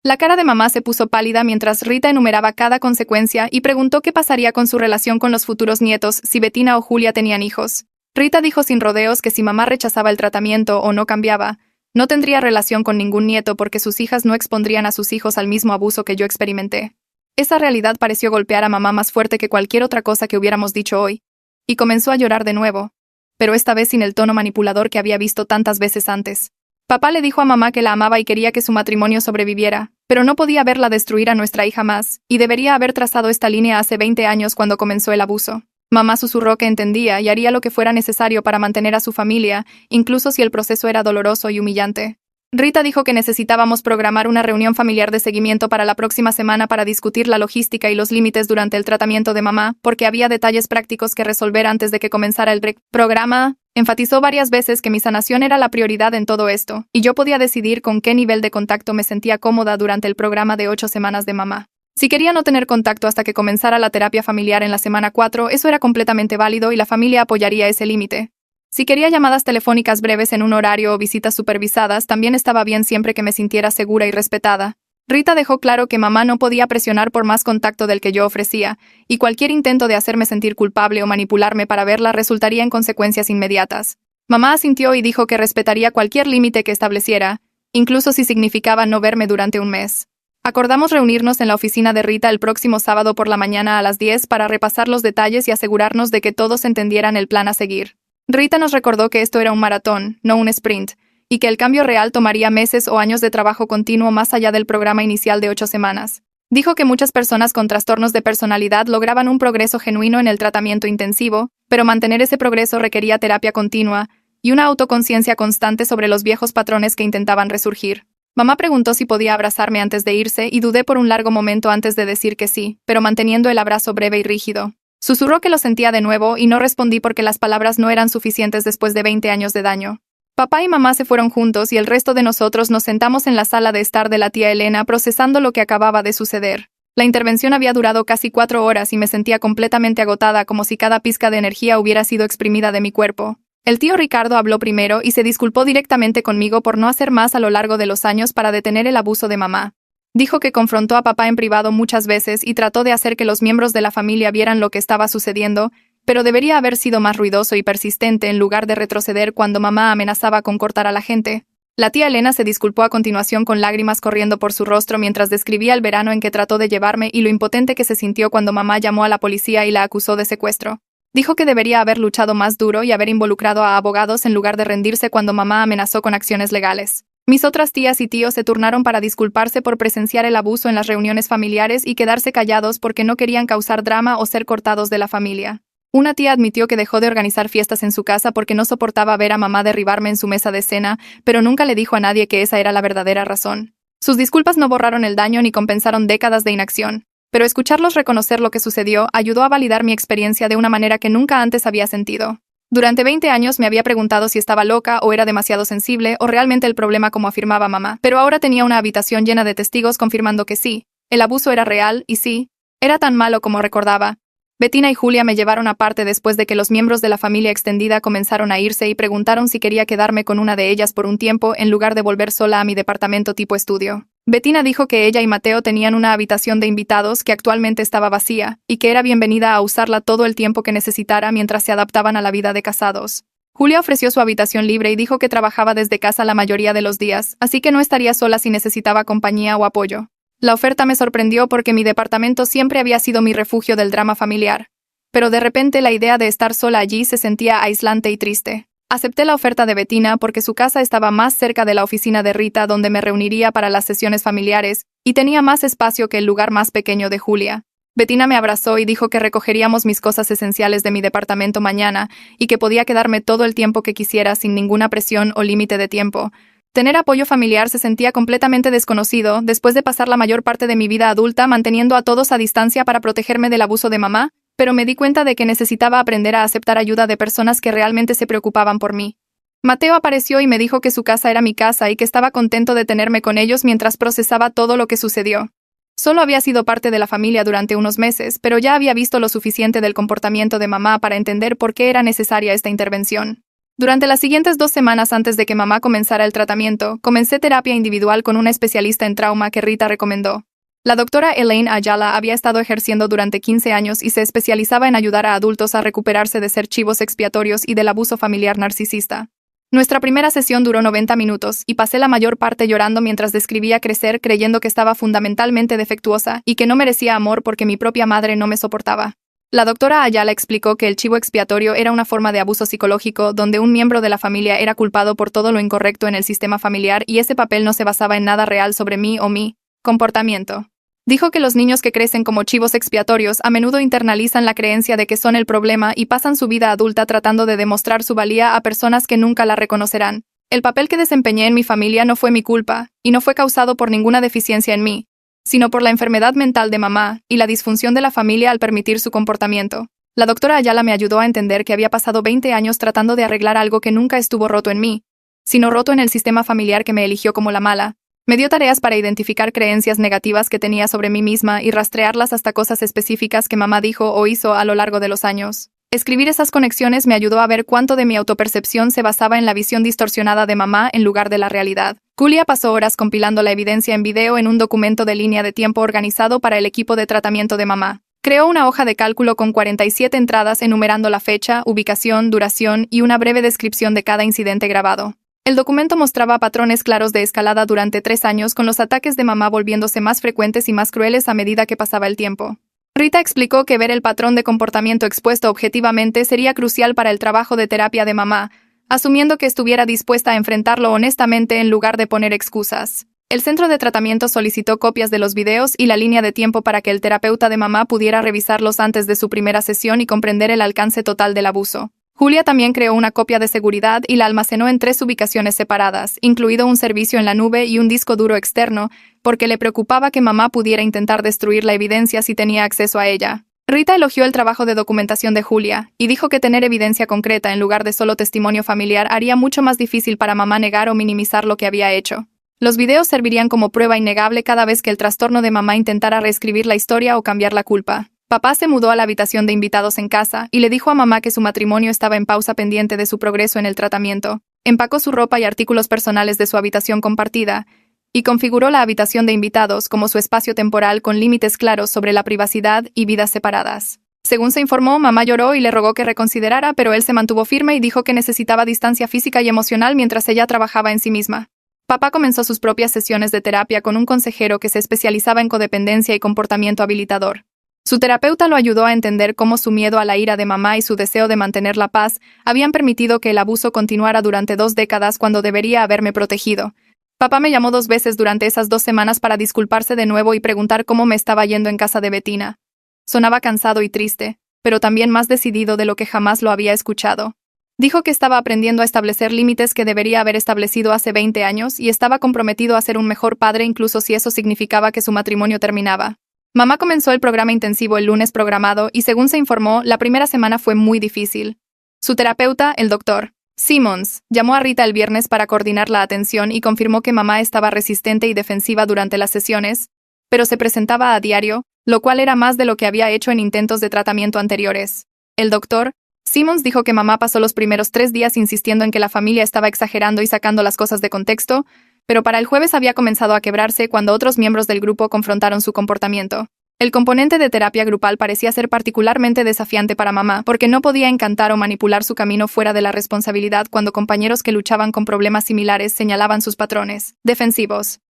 La cara de mamá se puso pálida mientras Rita enumeraba cada consecuencia y preguntó qué pasaría con su relación con los futuros nietos si Bettina o Julia tenían hijos. Rita dijo sin rodeos que si mamá rechazaba el tratamiento o no cambiaba, no tendría relación con ningún nieto porque sus hijas no expondrían a sus hijos al mismo abuso que yo experimenté. Esa realidad pareció golpear a mamá más fuerte que cualquier otra cosa que hubiéramos dicho hoy, y comenzó a llorar de nuevo, pero esta vez sin el tono manipulador que había visto tantas veces antes. Papá le dijo a mamá que la amaba y quería que su matrimonio sobreviviera, pero no podía verla destruir a nuestra hija más, y debería haber trazado esta línea hace 20 años cuando comenzó el abuso. Mamá susurró que entendía y haría lo que fuera necesario para mantener a su familia, incluso si el proceso era doloroso y humillante. Rita dijo que necesitábamos programar una reunión familiar de seguimiento para la próxima semana para discutir la logística y los límites durante el tratamiento de mamá, porque había detalles prácticos que resolver antes de que comenzara el programa. Enfatizó varias veces que mi sanación era la prioridad en todo esto, y yo podía decidir con qué nivel de contacto me sentía cómoda durante el programa de 8 semanas de mamá. Si quería no tener contacto hasta que comenzara la terapia familiar en la semana 4, eso era completamente válido y la familia apoyaría ese límite. Si quería llamadas telefónicas breves en un horario o visitas supervisadas, también estaba bien siempre que me sintiera segura y respetada. Rita dejó claro que mamá no podía presionar por más contacto del que yo ofrecía, y cualquier intento de hacerme sentir culpable o manipularme para verla resultaría en consecuencias inmediatas. Mamá asintió y dijo que respetaría cualquier límite que estableciera, incluso si significaba no verme durante un mes. Acordamos reunirnos en la oficina de Rita el próximo sábado por la mañana a las 10 para repasar los detalles y asegurarnos de que todos entendieran el plan a seguir. Rita nos recordó que esto era un maratón, no un sprint, y que el cambio real tomaría meses o años de trabajo continuo más allá del programa inicial de 8 semanas. Dijo que muchas personas con trastornos de personalidad lograban un progreso genuino en el tratamiento intensivo, pero mantener ese progreso requería terapia continua y una autoconciencia constante sobre los viejos patrones que intentaban resurgir. Mamá preguntó si podía abrazarme antes de irse y dudé por un largo momento antes de decir que sí, pero manteniendo el abrazo breve y rígido. Susurró que lo sentía de nuevo y no respondí porque las palabras no eran suficientes después de 20 años de daño. Papá y mamá se fueron juntos y el resto de nosotros nos sentamos en la sala de estar de la tía Elena procesando lo que acababa de suceder. La intervención había durado casi 4 horas y me sentía completamente agotada, como si cada pizca de energía hubiera sido exprimida de mi cuerpo. El tío Ricardo habló primero y se disculpó directamente conmigo por no hacer más a lo largo de los años para detener el abuso de mamá. Dijo que confrontó a papá en privado muchas veces y trató de hacer que los miembros de la familia vieran lo que estaba sucediendo, pero debería haber sido más ruidoso y persistente en lugar de retroceder cuando mamá amenazaba con cortar a la gente. La tía Elena se disculpó a continuación con lágrimas corriendo por su rostro mientras describía el verano en que trató de llevarme y lo impotente que se sintió cuando mamá llamó a la policía y la acusó de secuestro. Dijo que debería haber luchado más duro y haber involucrado a abogados en lugar de rendirse cuando mamá amenazó con acciones legales. Mis otras tías y tíos se turnaron para disculparse por presenciar el abuso en las reuniones familiares y quedarse callados porque no querían causar drama o ser cortados de la familia. Una tía admitió que dejó de organizar fiestas en su casa porque no soportaba ver a mamá derribarme en su mesa de cena, pero nunca le dijo a nadie que esa era la verdadera razón. Sus disculpas no borraron el daño ni compensaron décadas de inacción, pero escucharlos reconocer lo que sucedió ayudó a validar mi experiencia de una manera que nunca antes había sentido. Durante 20 años me había preguntado si estaba loca o era demasiado sensible o realmente el problema como afirmaba mamá, pero ahora tenía una habitación llena de testigos confirmando que sí, el abuso era real y sí, era tan malo como recordaba. Bettina y Julia me llevaron aparte después de que los miembros de la familia extendida comenzaron a irse y preguntaron si quería quedarme con una de ellas por un tiempo en lugar de volver sola a mi departamento tipo estudio. Bettina dijo que ella y Mateo tenían una habitación de invitados que actualmente estaba vacía y que era bienvenida a usarla todo el tiempo que necesitara mientras se adaptaban a la vida de casados. Julia ofreció su habitación libre y dijo que trabajaba desde casa la mayoría de los días, así que no estaría sola si necesitaba compañía o apoyo. La oferta me sorprendió porque mi departamento siempre había sido mi refugio del drama familiar, pero de repente la idea de estar sola allí se sentía aislante y triste. Acepté la oferta de Bettina porque su casa estaba más cerca de la oficina de Rita donde me reuniría para las sesiones familiares y tenía más espacio que el lugar más pequeño de Julia. Bettina me abrazó y dijo que recogeríamos mis cosas esenciales de mi departamento mañana y que podía quedarme todo el tiempo que quisiera sin ninguna presión o límite de tiempo. Tener apoyo familiar se sentía completamente desconocido después de pasar la mayor parte de mi vida adulta manteniendo a todos a distancia para protegerme del abuso de mamá, pero me di cuenta de que necesitaba aprender a aceptar ayuda de personas que realmente se preocupaban por mí. Mateo apareció y me dijo que su casa era mi casa y que estaba contento de tenerme con ellos mientras procesaba todo lo que sucedió. Solo había sido parte de la familia durante unos meses, pero ya había visto lo suficiente del comportamiento de mamá para entender por qué era necesaria esta intervención. Durante las siguientes 2 semanas antes de que mamá comenzara el tratamiento, comencé terapia individual con una especialista en trauma que Rita recomendó. La doctora Elaine Ayala había estado ejerciendo durante 15 años y se especializaba en ayudar a adultos a recuperarse de ser chivos expiatorios y del abuso familiar narcisista. Nuestra primera sesión duró 90 minutos y pasé la mayor parte llorando mientras describía crecer creyendo que estaba fundamentalmente defectuosa y que no merecía amor porque mi propia madre no me soportaba. La doctora Ayala explicó que el chivo expiatorio era una forma de abuso psicológico donde un miembro de la familia era culpado por todo lo incorrecto en el sistema familiar y ese papel no se basaba en nada real sobre mí o mi comportamiento. Dijo que los niños que crecen como chivos expiatorios a menudo internalizan la creencia de que son el problema y pasan su vida adulta tratando de demostrar su valía a personas que nunca la reconocerán. El papel que desempeñé en mi familia no fue mi culpa, y no fue causado por ninguna deficiencia en mí, sino por la enfermedad mental de mamá y la disfunción de la familia al permitir su comportamiento. La doctora Ayala me ayudó a entender que había pasado 20 años tratando de arreglar algo que nunca estuvo roto en mí, sino roto en el sistema familiar que me eligió como la mala. Me dio tareas para identificar creencias negativas que tenía sobre mí misma y rastrearlas hasta cosas específicas que mamá dijo o hizo a lo largo de los años. Escribir esas conexiones me ayudó a ver cuánto de mi autopercepción se basaba en la visión distorsionada de mamá en lugar de la realidad. Julia pasó horas compilando la evidencia en video en un documento de línea de tiempo organizado para el equipo de tratamiento de mamá. Creó una hoja de cálculo con 47 entradas enumerando la fecha, ubicación, duración y una breve descripción de cada incidente grabado. El documento mostraba patrones claros de escalada durante 3 años, con los ataques de mamá volviéndose más frecuentes y más crueles a medida que pasaba el tiempo. Rita explicó que ver el patrón de comportamiento expuesto objetivamente sería crucial para el trabajo de terapia de mamá, asumiendo que estuviera dispuesta a enfrentarlo honestamente en lugar de poner excusas. El centro de tratamiento solicitó copias de los videos y la línea de tiempo para que el terapeuta de mamá pudiera revisarlos antes de su primera sesión y comprender el alcance total del abuso. Julia también creó una copia de seguridad y la almacenó en 3 ubicaciones separadas, incluido un servicio en la nube y un disco duro externo, porque le preocupaba que mamá pudiera intentar destruir la evidencia si tenía acceso a ella. Rita elogió el trabajo de documentación de Julia, y dijo que tener evidencia concreta en lugar de solo testimonio familiar haría mucho más difícil para mamá negar o minimizar lo que había hecho. Los videos servirían como prueba innegable cada vez que el trastorno de mamá intentara reescribir la historia o cambiar la culpa. Papá se mudó a la habitación de invitados en casa y le dijo a mamá que su matrimonio estaba en pausa pendiente de su progreso en el tratamiento. Empacó su ropa y artículos personales de su habitación compartida y configuró la habitación de invitados como su espacio temporal con límites claros sobre la privacidad y vidas separadas. Según se informó, mamá lloró y le rogó que reconsiderara, pero él se mantuvo firme y dijo que necesitaba distancia física y emocional mientras ella trabajaba en sí misma. Papá comenzó sus propias sesiones de terapia con un consejero que se especializaba en codependencia y comportamiento habilitador. Su terapeuta lo ayudó a entender cómo su miedo a la ira de mamá y su deseo de mantener la paz habían permitido que el abuso continuara durante 2 décadas cuando debería haberme protegido. Papá me llamó 2 veces durante esas 2 semanas para disculparse de nuevo y preguntar cómo me estaba yendo en casa de Bettina. Sonaba cansado y triste, pero también más decidido de lo que jamás lo había escuchado. Dijo que estaba aprendiendo a establecer límites que debería haber establecido hace 20 años y estaba comprometido a ser un mejor padre incluso si eso significaba que su matrimonio terminaba. Mamá comenzó el programa intensivo el lunes programado y, según se informó, la primera semana fue muy difícil. Su terapeuta, el Dr. Simmons, llamó a Rita el viernes para coordinar la atención y confirmó que mamá estaba resistente y defensiva durante las sesiones, pero se presentaba a diario, lo cual era más de lo que había hecho en intentos de tratamiento anteriores. El Dr. Simmons dijo que mamá pasó los primeros 3 días insistiendo en que la familia estaba exagerando y sacando las cosas de contexto, pero para el jueves había comenzado a quebrarse cuando otros miembros del grupo confrontaron su comportamiento. El componente de terapia grupal parecía ser particularmente desafiante para mamá, porque no podía encantar o manipular su camino fuera de la responsabilidad cuando compañeros que luchaban con problemas similares señalaban sus patrones defensivos.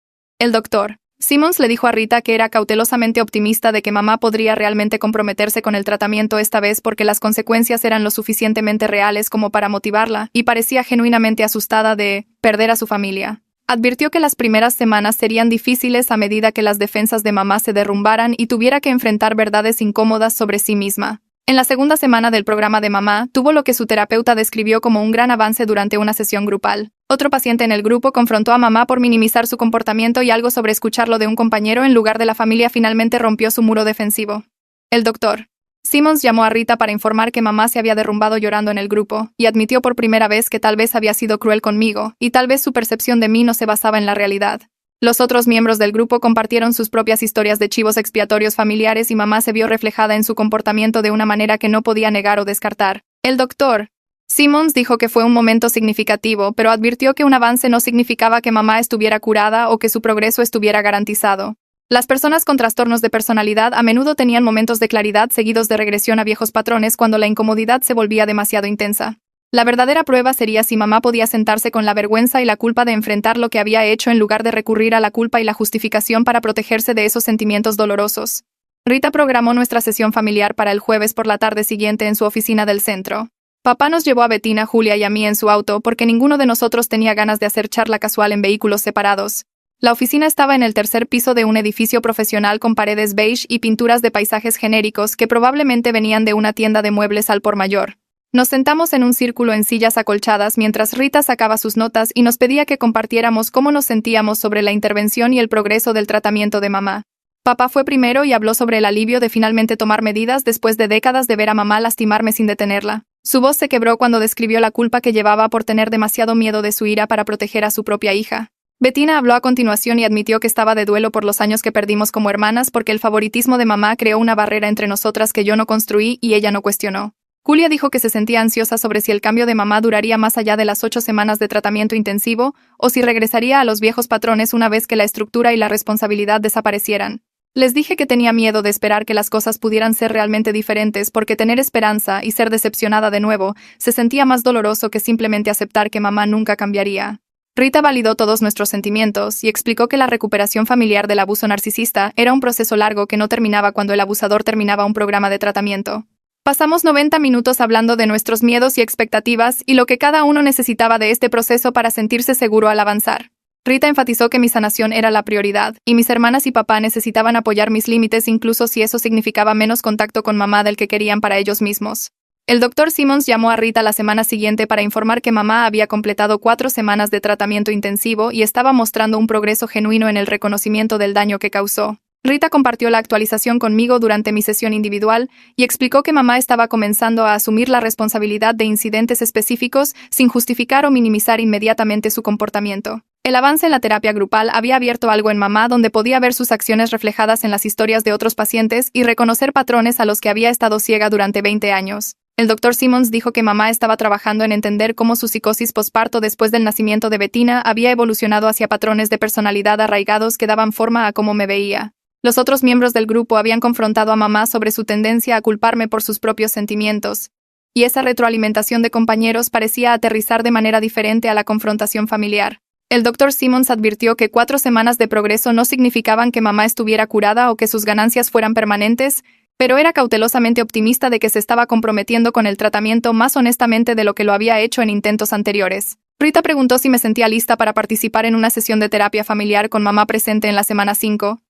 El Dr. Simmons le dijo a Rita que era cautelosamente optimista de que mamá podría realmente comprometerse con el tratamiento esta vez porque las consecuencias eran lo suficientemente reales como para motivarla, y parecía genuinamente asustada de perder a su familia. Advirtió que las primeras semanas serían difíciles a medida que las defensas de mamá se derrumbaran y tuviera que enfrentar verdades incómodas sobre sí misma. En la segunda semana del programa de mamá, tuvo lo que su terapeuta describió como un gran avance durante una sesión grupal. Otro paciente en el grupo confrontó a mamá por minimizar su comportamiento y algo sobre escucharlo de un compañero en lugar de la familia finalmente rompió su muro defensivo. El Dr. Simmons llamó a Rita para informar que mamá se había derrumbado llorando en el grupo, y admitió por primera vez que tal vez había sido cruel conmigo, y tal vez su percepción de mí no se basaba en la realidad. Los otros miembros del grupo compartieron sus propias historias de chivos expiatorios familiares y mamá se vio reflejada en su comportamiento de una manera que no podía negar o descartar. El Dr. Simmons dijo que fue un momento significativo, pero advirtió que un avance no significaba que mamá estuviera curada o que su progreso estuviera garantizado. Las personas con trastornos de personalidad a menudo tenían momentos de claridad seguidos de regresión a viejos patrones cuando la incomodidad se volvía demasiado intensa. La verdadera prueba sería si mamá podía sentarse con la vergüenza y la culpa de enfrentar lo que había hecho en lugar de recurrir a la culpa y la justificación para protegerse de esos sentimientos dolorosos. Rita programó nuestra sesión familiar para el jueves por la tarde siguiente en su oficina del centro. Papá nos llevó a Bettina, Julia y a mí en su auto porque ninguno de nosotros tenía ganas de hacer charla casual en vehículos separados. La oficina estaba en el 3er piso de un edificio profesional con paredes beige y pinturas de paisajes genéricos que probablemente venían de una tienda de muebles al por mayor. Nos sentamos en un círculo en sillas acolchadas mientras Rita sacaba sus notas y nos pedía que compartiéramos cómo nos sentíamos sobre la intervención y el progreso del tratamiento de mamá. Papá fue primero y habló sobre el alivio de finalmente tomar medidas después de décadas de ver a mamá lastimarme sin detenerla. Su voz se quebró cuando describió la culpa que llevaba por tener demasiado miedo de su ira para proteger a su propia hija. Bettina habló a continuación y admitió que estaba de duelo por los años que perdimos como hermanas porque el favoritismo de mamá creó una barrera entre nosotras que yo no construí y ella no cuestionó. Julia dijo que se sentía ansiosa sobre si el cambio de mamá duraría más allá de las 8 semanas de tratamiento intensivo o si regresaría a los viejos patrones una vez que la estructura y la responsabilidad desaparecieran. Les dije que tenía miedo de esperar que las cosas pudieran ser realmente diferentes porque tener esperanza y ser decepcionada de nuevo se sentía más doloroso que simplemente aceptar que mamá nunca cambiaría. Rita validó todos nuestros sentimientos y explicó que la recuperación familiar del abuso narcisista era un proceso largo que no terminaba cuando el abusador terminaba un programa de tratamiento. Pasamos 90 minutos hablando de nuestros miedos y expectativas y lo que cada uno necesitaba de este proceso para sentirse seguro al avanzar. Rita enfatizó que mi sanación era la prioridad, y mis hermanas y papá necesitaban apoyar mis límites incluso si eso significaba menos contacto con mamá del que querían para ellos mismos. El Dr. Simmons llamó a Rita la semana siguiente para informar que mamá había completado 4 semanas de tratamiento intensivo y estaba mostrando un progreso genuino en el reconocimiento del daño que causó. Rita compartió la actualización conmigo durante mi sesión individual y explicó que mamá estaba comenzando a asumir la responsabilidad de incidentes específicos sin justificar o minimizar inmediatamente su comportamiento. El avance en la terapia grupal había abierto algo en mamá donde podía ver sus acciones reflejadas en las historias de otros pacientes y reconocer patrones a los que había estado ciega durante 20 años. El Dr. Simmons dijo que mamá estaba trabajando en entender cómo su psicosis posparto después del nacimiento de Bettina había evolucionado hacia patrones de personalidad arraigados que daban forma a cómo me veía. Los otros miembros del grupo habían confrontado a mamá sobre su tendencia a culparme por sus propios sentimientos, y esa retroalimentación de compañeros parecía aterrizar de manera diferente a la confrontación familiar. El Dr. Simmons advirtió que 4 semanas de progreso no significaban que mamá estuviera curada o que sus ganancias fueran permanentes, pero era cautelosamente optimista de que se estaba comprometiendo con el tratamiento más honestamente de lo que lo había hecho en intentos anteriores. Rita preguntó si me sentía lista para participar en una sesión de terapia familiar con mamá presente en la semana 5,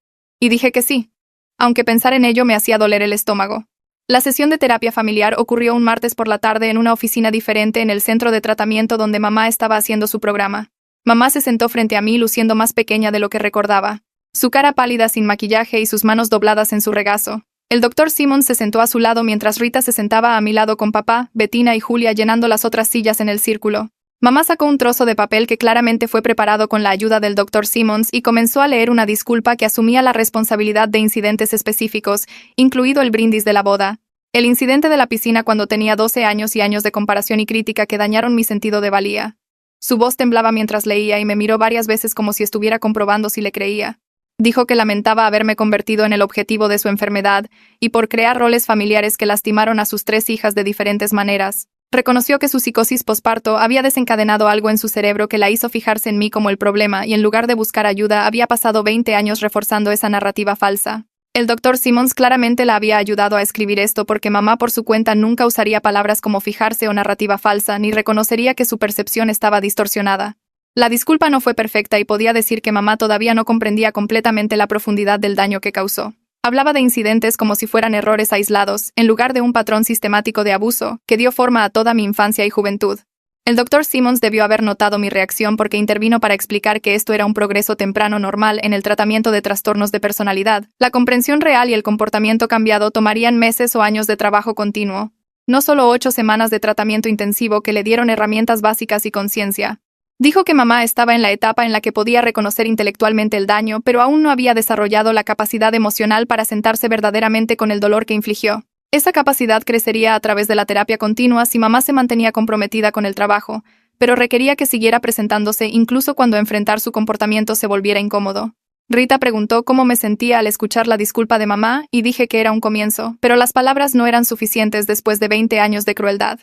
y dije que sí, aunque pensar en ello me hacía doler el estómago. La sesión de terapia familiar ocurrió un martes por la tarde en una oficina diferente en el centro de tratamiento donde mamá estaba haciendo su programa. Mamá se sentó frente a mí luciendo más pequeña de lo que recordaba, su cara pálida sin maquillaje y sus manos dobladas en su regazo. El Dr. Simmons se sentó a su lado mientras Rita se sentaba a mi lado con papá, Bettina y Julia llenando las otras sillas en el círculo. Mamá sacó un trozo de papel que claramente fue preparado con la ayuda del Dr. Simmons y comenzó a leer una disculpa que asumía la responsabilidad de incidentes específicos, incluido el brindis de la boda. El incidente de la piscina cuando tenía 12 años y años de comparación y crítica que dañaron mi sentido de valía. Su voz temblaba mientras leía y me miró varias veces como si estuviera comprobando si le creía. Dijo que lamentaba haberme convertido en el objetivo de su enfermedad y por crear roles familiares que lastimaron a sus 3 hijas de diferentes maneras. Reconoció que su psicosis posparto había desencadenado algo en su cerebro que la hizo fijarse en mí como el problema y en lugar de buscar ayuda había pasado 20 años reforzando esa narrativa falsa. El Dr. Simmons claramente la había ayudado a escribir esto porque mamá por su cuenta nunca usaría palabras como fijarse o narrativa falsa ni reconocería que su percepción estaba distorsionada. La disculpa no fue perfecta y podía decir que mamá todavía no comprendía completamente la profundidad del daño que causó. Hablaba de incidentes como si fueran errores aislados, en lugar de un patrón sistemático de abuso, que dio forma a toda mi infancia y juventud. El Dr. Simmons debió haber notado mi reacción porque intervino para explicar que esto era un progreso temprano normal en el tratamiento de trastornos de personalidad. La comprensión real y el comportamiento cambiado tomarían meses o años de trabajo continuo. No solo 8 semanas de tratamiento intensivo que le dieron herramientas básicas y conciencia. Dijo que mamá estaba en la etapa en la que podía reconocer intelectualmente el daño, pero aún no había desarrollado la capacidad emocional para sentarse verdaderamente con el dolor que infligió. Esa capacidad crecería a través de la terapia continua si mamá se mantenía comprometida con el trabajo, pero requería que siguiera presentándose incluso cuando enfrentar su comportamiento se volviera incómodo. Rita preguntó cómo me sentía al escuchar la disculpa de mamá y dije que era un comienzo, pero las palabras no eran suficientes después de 20 años de crueldad.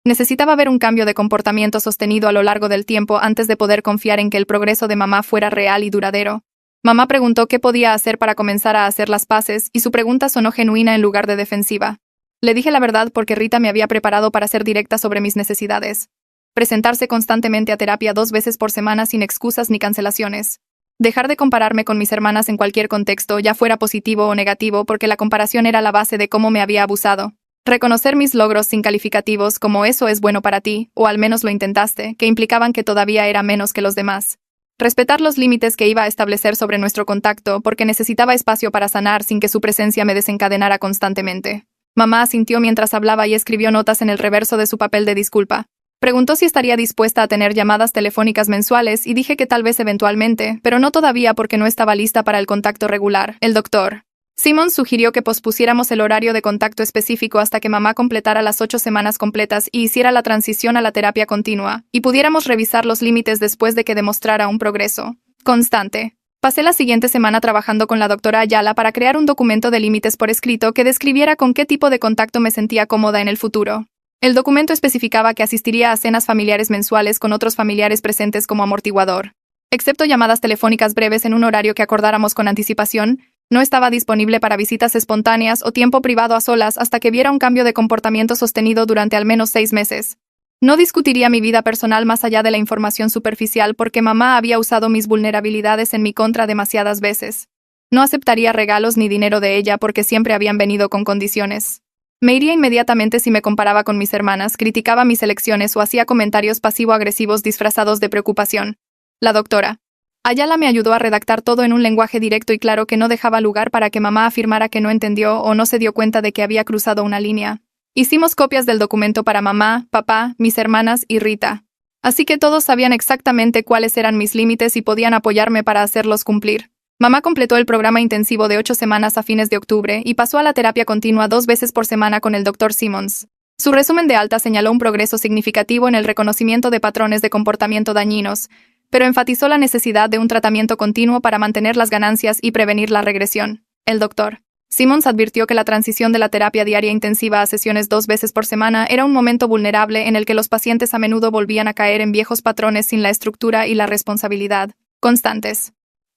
Necesitaba ver un cambio de comportamiento sostenido a lo largo del tiempo antes de poder confiar en que el progreso de mamá fuera real y duradero. Mamá preguntó qué podía hacer para comenzar a hacer las paces, y su pregunta sonó genuina en lugar de defensiva. Le dije la verdad porque Rita me había preparado para ser directa sobre mis necesidades. Presentarse constantemente a terapia 2 veces por semana sin excusas ni cancelaciones. Dejar de compararme con mis hermanas en cualquier contexto, ya fuera positivo o negativo, porque la comparación era la base de cómo me había abusado. Reconocer mis logros sin calificativos como eso es bueno para ti, o al menos lo intentaste, que implicaban que todavía era menos que los demás. Respetar los límites que iba a establecer sobre nuestro contacto porque necesitaba espacio para sanar sin que su presencia me desencadenara constantemente. Mamá asintió mientras hablaba y escribió notas en el reverso de su papel de disculpa. Preguntó si estaría dispuesta a tener llamadas telefónicas mensuales y dije que tal vez eventualmente, pero no todavía porque no estaba lista para el contacto regular. El doctor Simmons sugirió que pospusiéramos el horario de contacto específico hasta que mamá completara las 8 semanas completas y hiciera la transición a la terapia continua, y pudiéramos revisar los límites después de que demostrara un progreso constante. Pasé la siguiente semana trabajando con la doctora Ayala para crear un documento de límites por escrito que describiera con qué tipo de contacto me sentía cómoda en el futuro. El documento especificaba que asistiría a cenas familiares mensuales con otros familiares presentes como amortiguador. Excepto llamadas telefónicas breves en un horario que acordáramos con anticipación, no estaba disponible para visitas espontáneas o tiempo privado a solas hasta que viera un cambio de comportamiento sostenido durante al menos 6 meses. No discutiría mi vida personal más allá de la información superficial porque mamá había usado mis vulnerabilidades en mi contra demasiadas veces. No aceptaría regalos ni dinero de ella porque siempre habían venido con condiciones. Me iría inmediatamente si me comparaba con mis hermanas, criticaba mis elecciones o hacía comentarios pasivo-agresivos disfrazados de preocupación. La doctora Ayala me ayudó a redactar todo en un lenguaje directo y claro que no dejaba lugar para que mamá afirmara que no entendió o no se dio cuenta de que había cruzado una línea. Hicimos copias del documento para mamá, papá, mis hermanas y Rita. Así que todos sabían exactamente cuáles eran mis límites y podían apoyarme para hacerlos cumplir. Mamá completó el programa intensivo de 8 semanas a fines de octubre y pasó a la terapia continua 2 veces por semana con el Dr. Simmons. Su resumen de alta señaló un progreso significativo en el reconocimiento de patrones de comportamiento dañinos, pero enfatizó la necesidad de un tratamiento continuo para mantener las ganancias y prevenir la regresión. El Dr. Simmons advirtió que la transición de la terapia diaria intensiva a sesiones 2 veces por semana era un momento vulnerable en el que los pacientes a menudo volvían a caer en viejos patrones sin la estructura y la responsabilidad constantes.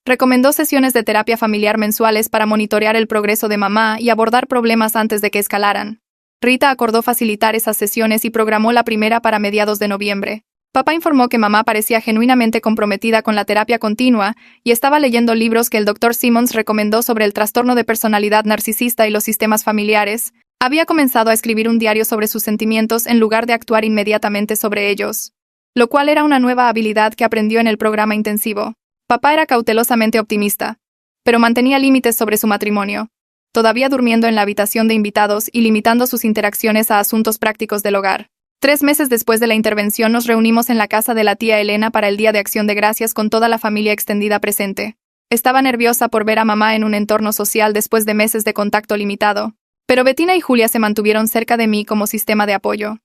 Recomendó sesiones de terapia familiar mensuales para monitorear el progreso de mamá y abordar problemas antes de que escalaran. Rita acordó facilitar esas sesiones y programó la primera para mediados de noviembre. Papá informó que mamá parecía genuinamente comprometida con la terapia continua y estaba leyendo libros que el Dr. Simmons recomendó sobre el trastorno de personalidad narcisista y los sistemas familiares. Había comenzado a escribir un diario sobre sus sentimientos en lugar de actuar inmediatamente sobre ellos, lo cual era una nueva habilidad que aprendió en el programa intensivo. Papá era cautelosamente optimista, pero mantenía límites sobre su matrimonio, todavía durmiendo en la habitación de invitados y limitando sus interacciones a asuntos prácticos del hogar. 3 meses después de la intervención nos reunimos en la casa de la tía Elena para el Día de Acción de Gracias con toda la familia extendida presente. Estaba nerviosa por ver a mamá en un entorno social después de meses de contacto limitado, pero Bettina y Julia se mantuvieron cerca de mí como sistema de apoyo.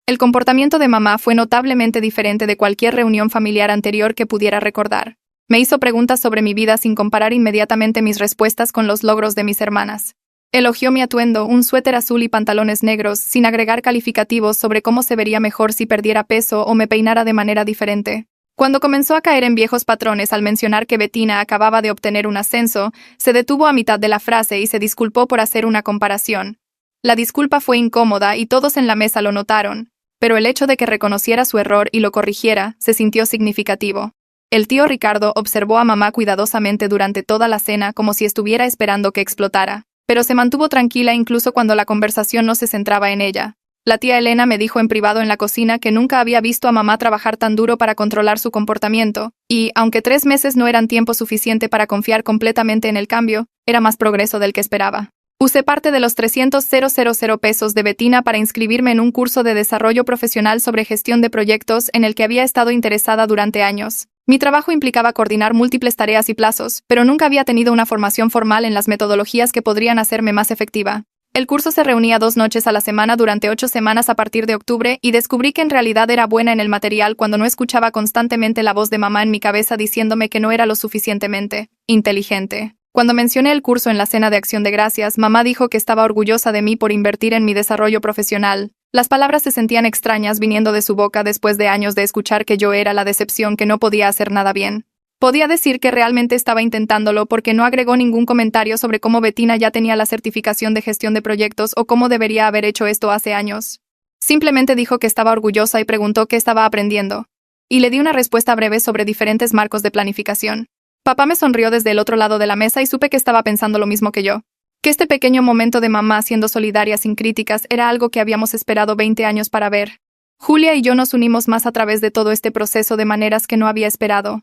El comportamiento de mamá fue notablemente diferente de cualquier reunión familiar anterior que pudiera recordar. Me hizo preguntas sobre mi vida sin comparar inmediatamente mis respuestas con los logros de mis hermanas. Elogió mi atuendo, un suéter azul y pantalones negros, sin agregar calificativos sobre cómo se vería mejor si perdiera peso o me peinara de manera diferente. Cuando comenzó a caer en viejos patrones al mencionar que Bettina acababa de obtener un ascenso, se detuvo a mitad de la frase y se disculpó por hacer una comparación. La disculpa fue incómoda y todos en la mesa lo notaron, pero el hecho de que reconociera su error y lo corrigiera se sintió significativo. El tío Ricardo observó a mamá cuidadosamente durante toda la cena como si estuviera esperando que explotara, pero se mantuvo tranquila incluso cuando la conversación no se centraba en ella. La tía Elena me dijo en privado en la cocina que nunca había visto a mamá trabajar tan duro para controlar su comportamiento, y, aunque 3 meses no eran tiempo suficiente para confiar completamente en el cambio, era más progreso del que esperaba. Usé parte de los 300,000 pesos de Bettina para inscribirme en un curso de desarrollo profesional sobre gestión de proyectos en el que había estado interesada durante años. Mi trabajo implicaba coordinar múltiples tareas y plazos, pero nunca había tenido una formación formal en las metodologías que podrían hacerme más efectiva. El curso se reunía 2 noches a la semana durante 8 semanas a partir de octubre y descubrí que en realidad era buena en el material cuando no escuchaba constantemente la voz de mamá en mi cabeza diciéndome que no era lo suficientemente inteligente. Cuando mencioné el curso en la cena de Acción de Gracias, mamá dijo que estaba orgullosa de mí por invertir en mi desarrollo profesional. Las palabras se sentían extrañas viniendo de su boca después de años de escuchar que yo era la decepción que no podía hacer nada bien. Podía decir que realmente estaba intentándolo porque no agregó ningún comentario sobre cómo Bettina ya tenía la certificación de gestión de proyectos o cómo debería haber hecho esto hace años. Simplemente dijo que estaba orgullosa y preguntó qué estaba aprendiendo. Y le di una respuesta breve sobre diferentes marcos de planificación. Papá me sonrió desde el otro lado de la mesa y supe que estaba pensando lo mismo que yo. Que este pequeño momento de mamá siendo solidaria sin críticas era algo que habíamos esperado 20 años para ver. Julia y yo nos unimos más a través de todo este proceso de maneras que no había esperado.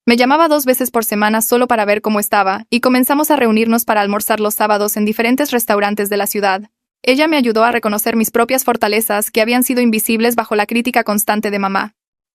Me llamaba 2 veces por semana solo para ver cómo estaba, y comenzamos a reunirnos para almorzar los sábados en diferentes restaurantes de la ciudad. Ella me ayudó a reconocer mis propias fortalezas que habían sido invisibles bajo la crítica constante de mamá.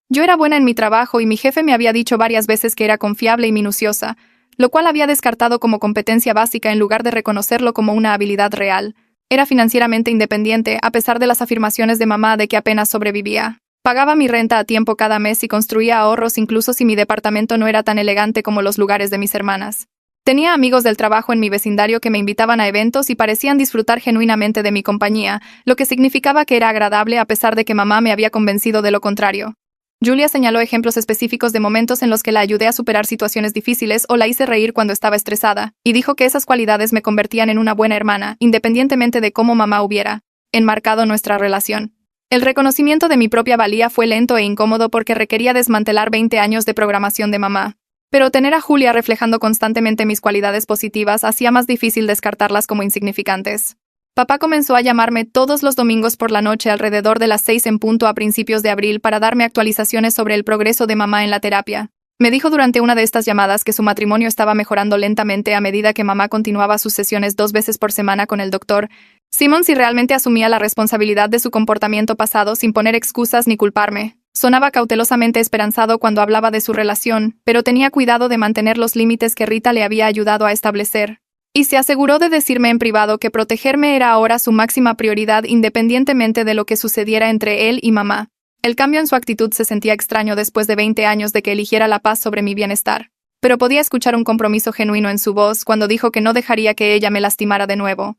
Yo era buena en mi trabajo y mi jefe me había dicho varias veces que era confiable y minuciosa, lo cual había descartado como competencia básica en lugar de reconocerlo como una habilidad real. Era financieramente independiente, a pesar de las afirmaciones de mamá de que apenas sobrevivía. Pagaba mi renta a tiempo cada mes y construía ahorros incluso si mi departamento no era tan elegante como los lugares de mis hermanas. Tenía amigos del trabajo en mi vecindario que me invitaban a eventos y parecían disfrutar genuinamente de mi compañía, lo que significaba que era agradable a pesar de que mamá me había convencido de lo contrario. Julia señaló ejemplos específicos de momentos en los que la ayudé a superar situaciones difíciles o la hice reír cuando estaba estresada, y dijo que esas cualidades me convertían en una buena hermana, independientemente de cómo mamá hubiera enmarcado nuestra relación. El reconocimiento de mi propia valía fue lento e incómodo porque requería desmantelar 20 años de programación de mamá. Pero tener a Julia reflejando constantemente mis cualidades positivas hacía más difícil descartarlas como insignificantes. Papá comenzó a llamarme todos los domingos por la noche alrededor de las 6 en punto a principios de abril para darme actualizaciones sobre el progreso de mamá en la terapia. Me dijo durante una de estas llamadas que su matrimonio estaba mejorando lentamente a medida que mamá continuaba sus sesiones 2 veces por semana con el doctor Simmons y realmente asumía la responsabilidad de su comportamiento pasado sin poner excusas ni culparme. Sonaba cautelosamente esperanzado cuando hablaba de su relación, pero tenía cuidado de mantener los límites que Rita le había ayudado a establecer. Y se aseguró de decirme en privado que protegerme era ahora su máxima prioridad independientemente de lo que sucediera entre él y mamá. El cambio en su actitud se sentía extraño después de 20 años de que eligiera la paz sobre mi bienestar. Pero podía escuchar un compromiso genuino en su voz cuando dijo que no dejaría que ella me lastimara de nuevo.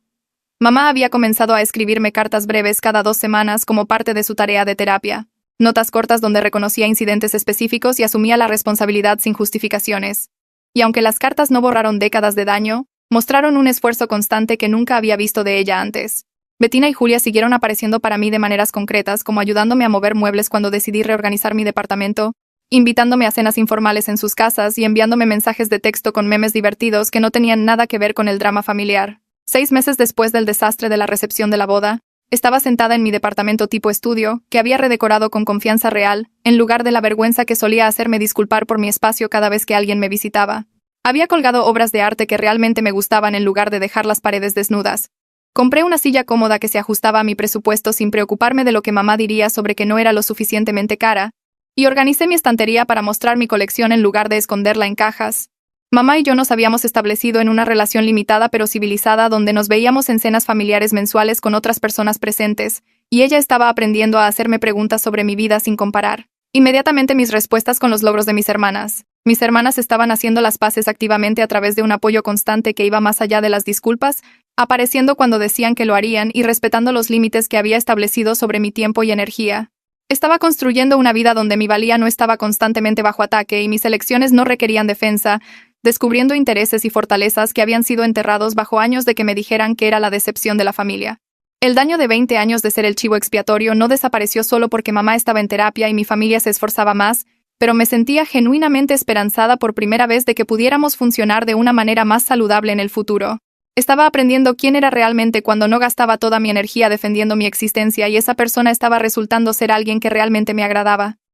Mamá había comenzado a escribirme cartas breves cada 2 semanas como parte de su tarea de terapia. Notas cortas donde reconocía incidentes específicos y asumía la responsabilidad sin justificaciones. Y aunque las cartas no borraron décadas de daño, mostraron un esfuerzo constante que nunca había visto de ella antes. Bettina y Julia siguieron apareciendo para mí de maneras concretas, como ayudándome a mover muebles cuando decidí reorganizar mi departamento, invitándome a cenas informales en sus casas y enviándome mensajes de texto con memes divertidos que no tenían nada que ver con el drama familiar. 6 meses después del desastre de la recepción de la boda, estaba sentada en mi departamento tipo estudio, que había redecorado con confianza real, en lugar de la vergüenza que solía hacerme disculpar por mi espacio cada vez que alguien me visitaba. Había colgado obras de arte que realmente me gustaban en lugar de dejar las paredes desnudas. Compré una silla cómoda que se ajustaba a mi presupuesto sin preocuparme de lo que mamá diría sobre que no era lo suficientemente cara, y organicé mi estantería para mostrar mi colección en lugar de esconderla en cajas. Mamá y yo nos habíamos establecido en una relación limitada pero civilizada donde nos veíamos en cenas familiares mensuales con otras personas presentes, y ella estaba aprendiendo a hacerme preguntas sobre mi vida sin comparar inmediatamente mis respuestas con los logros de mis hermanas. Mis hermanas estaban haciendo las paces activamente a través de un apoyo constante que iba más allá de las disculpas, apareciendo cuando decían que lo harían y respetando los límites que había establecido sobre mi tiempo y energía. Estaba construyendo una vida donde mi valía no estaba constantemente bajo ataque y mis elecciones no requerían defensa, descubriendo intereses y fortalezas que habían sido enterrados bajo años de que me dijeran que era la decepción de la familia. El daño de 20 años de ser el chivo expiatorio no desapareció solo porque mamá estaba en terapia y mi familia se esforzaba más, pero me sentía genuinamente esperanzada por primera vez de que pudiéramos funcionar de una manera más saludable en el futuro. Estaba aprendiendo quién era realmente cuando no gastaba toda mi energía defendiendo mi existencia y esa persona estaba resultando ser alguien que realmente me agradaba.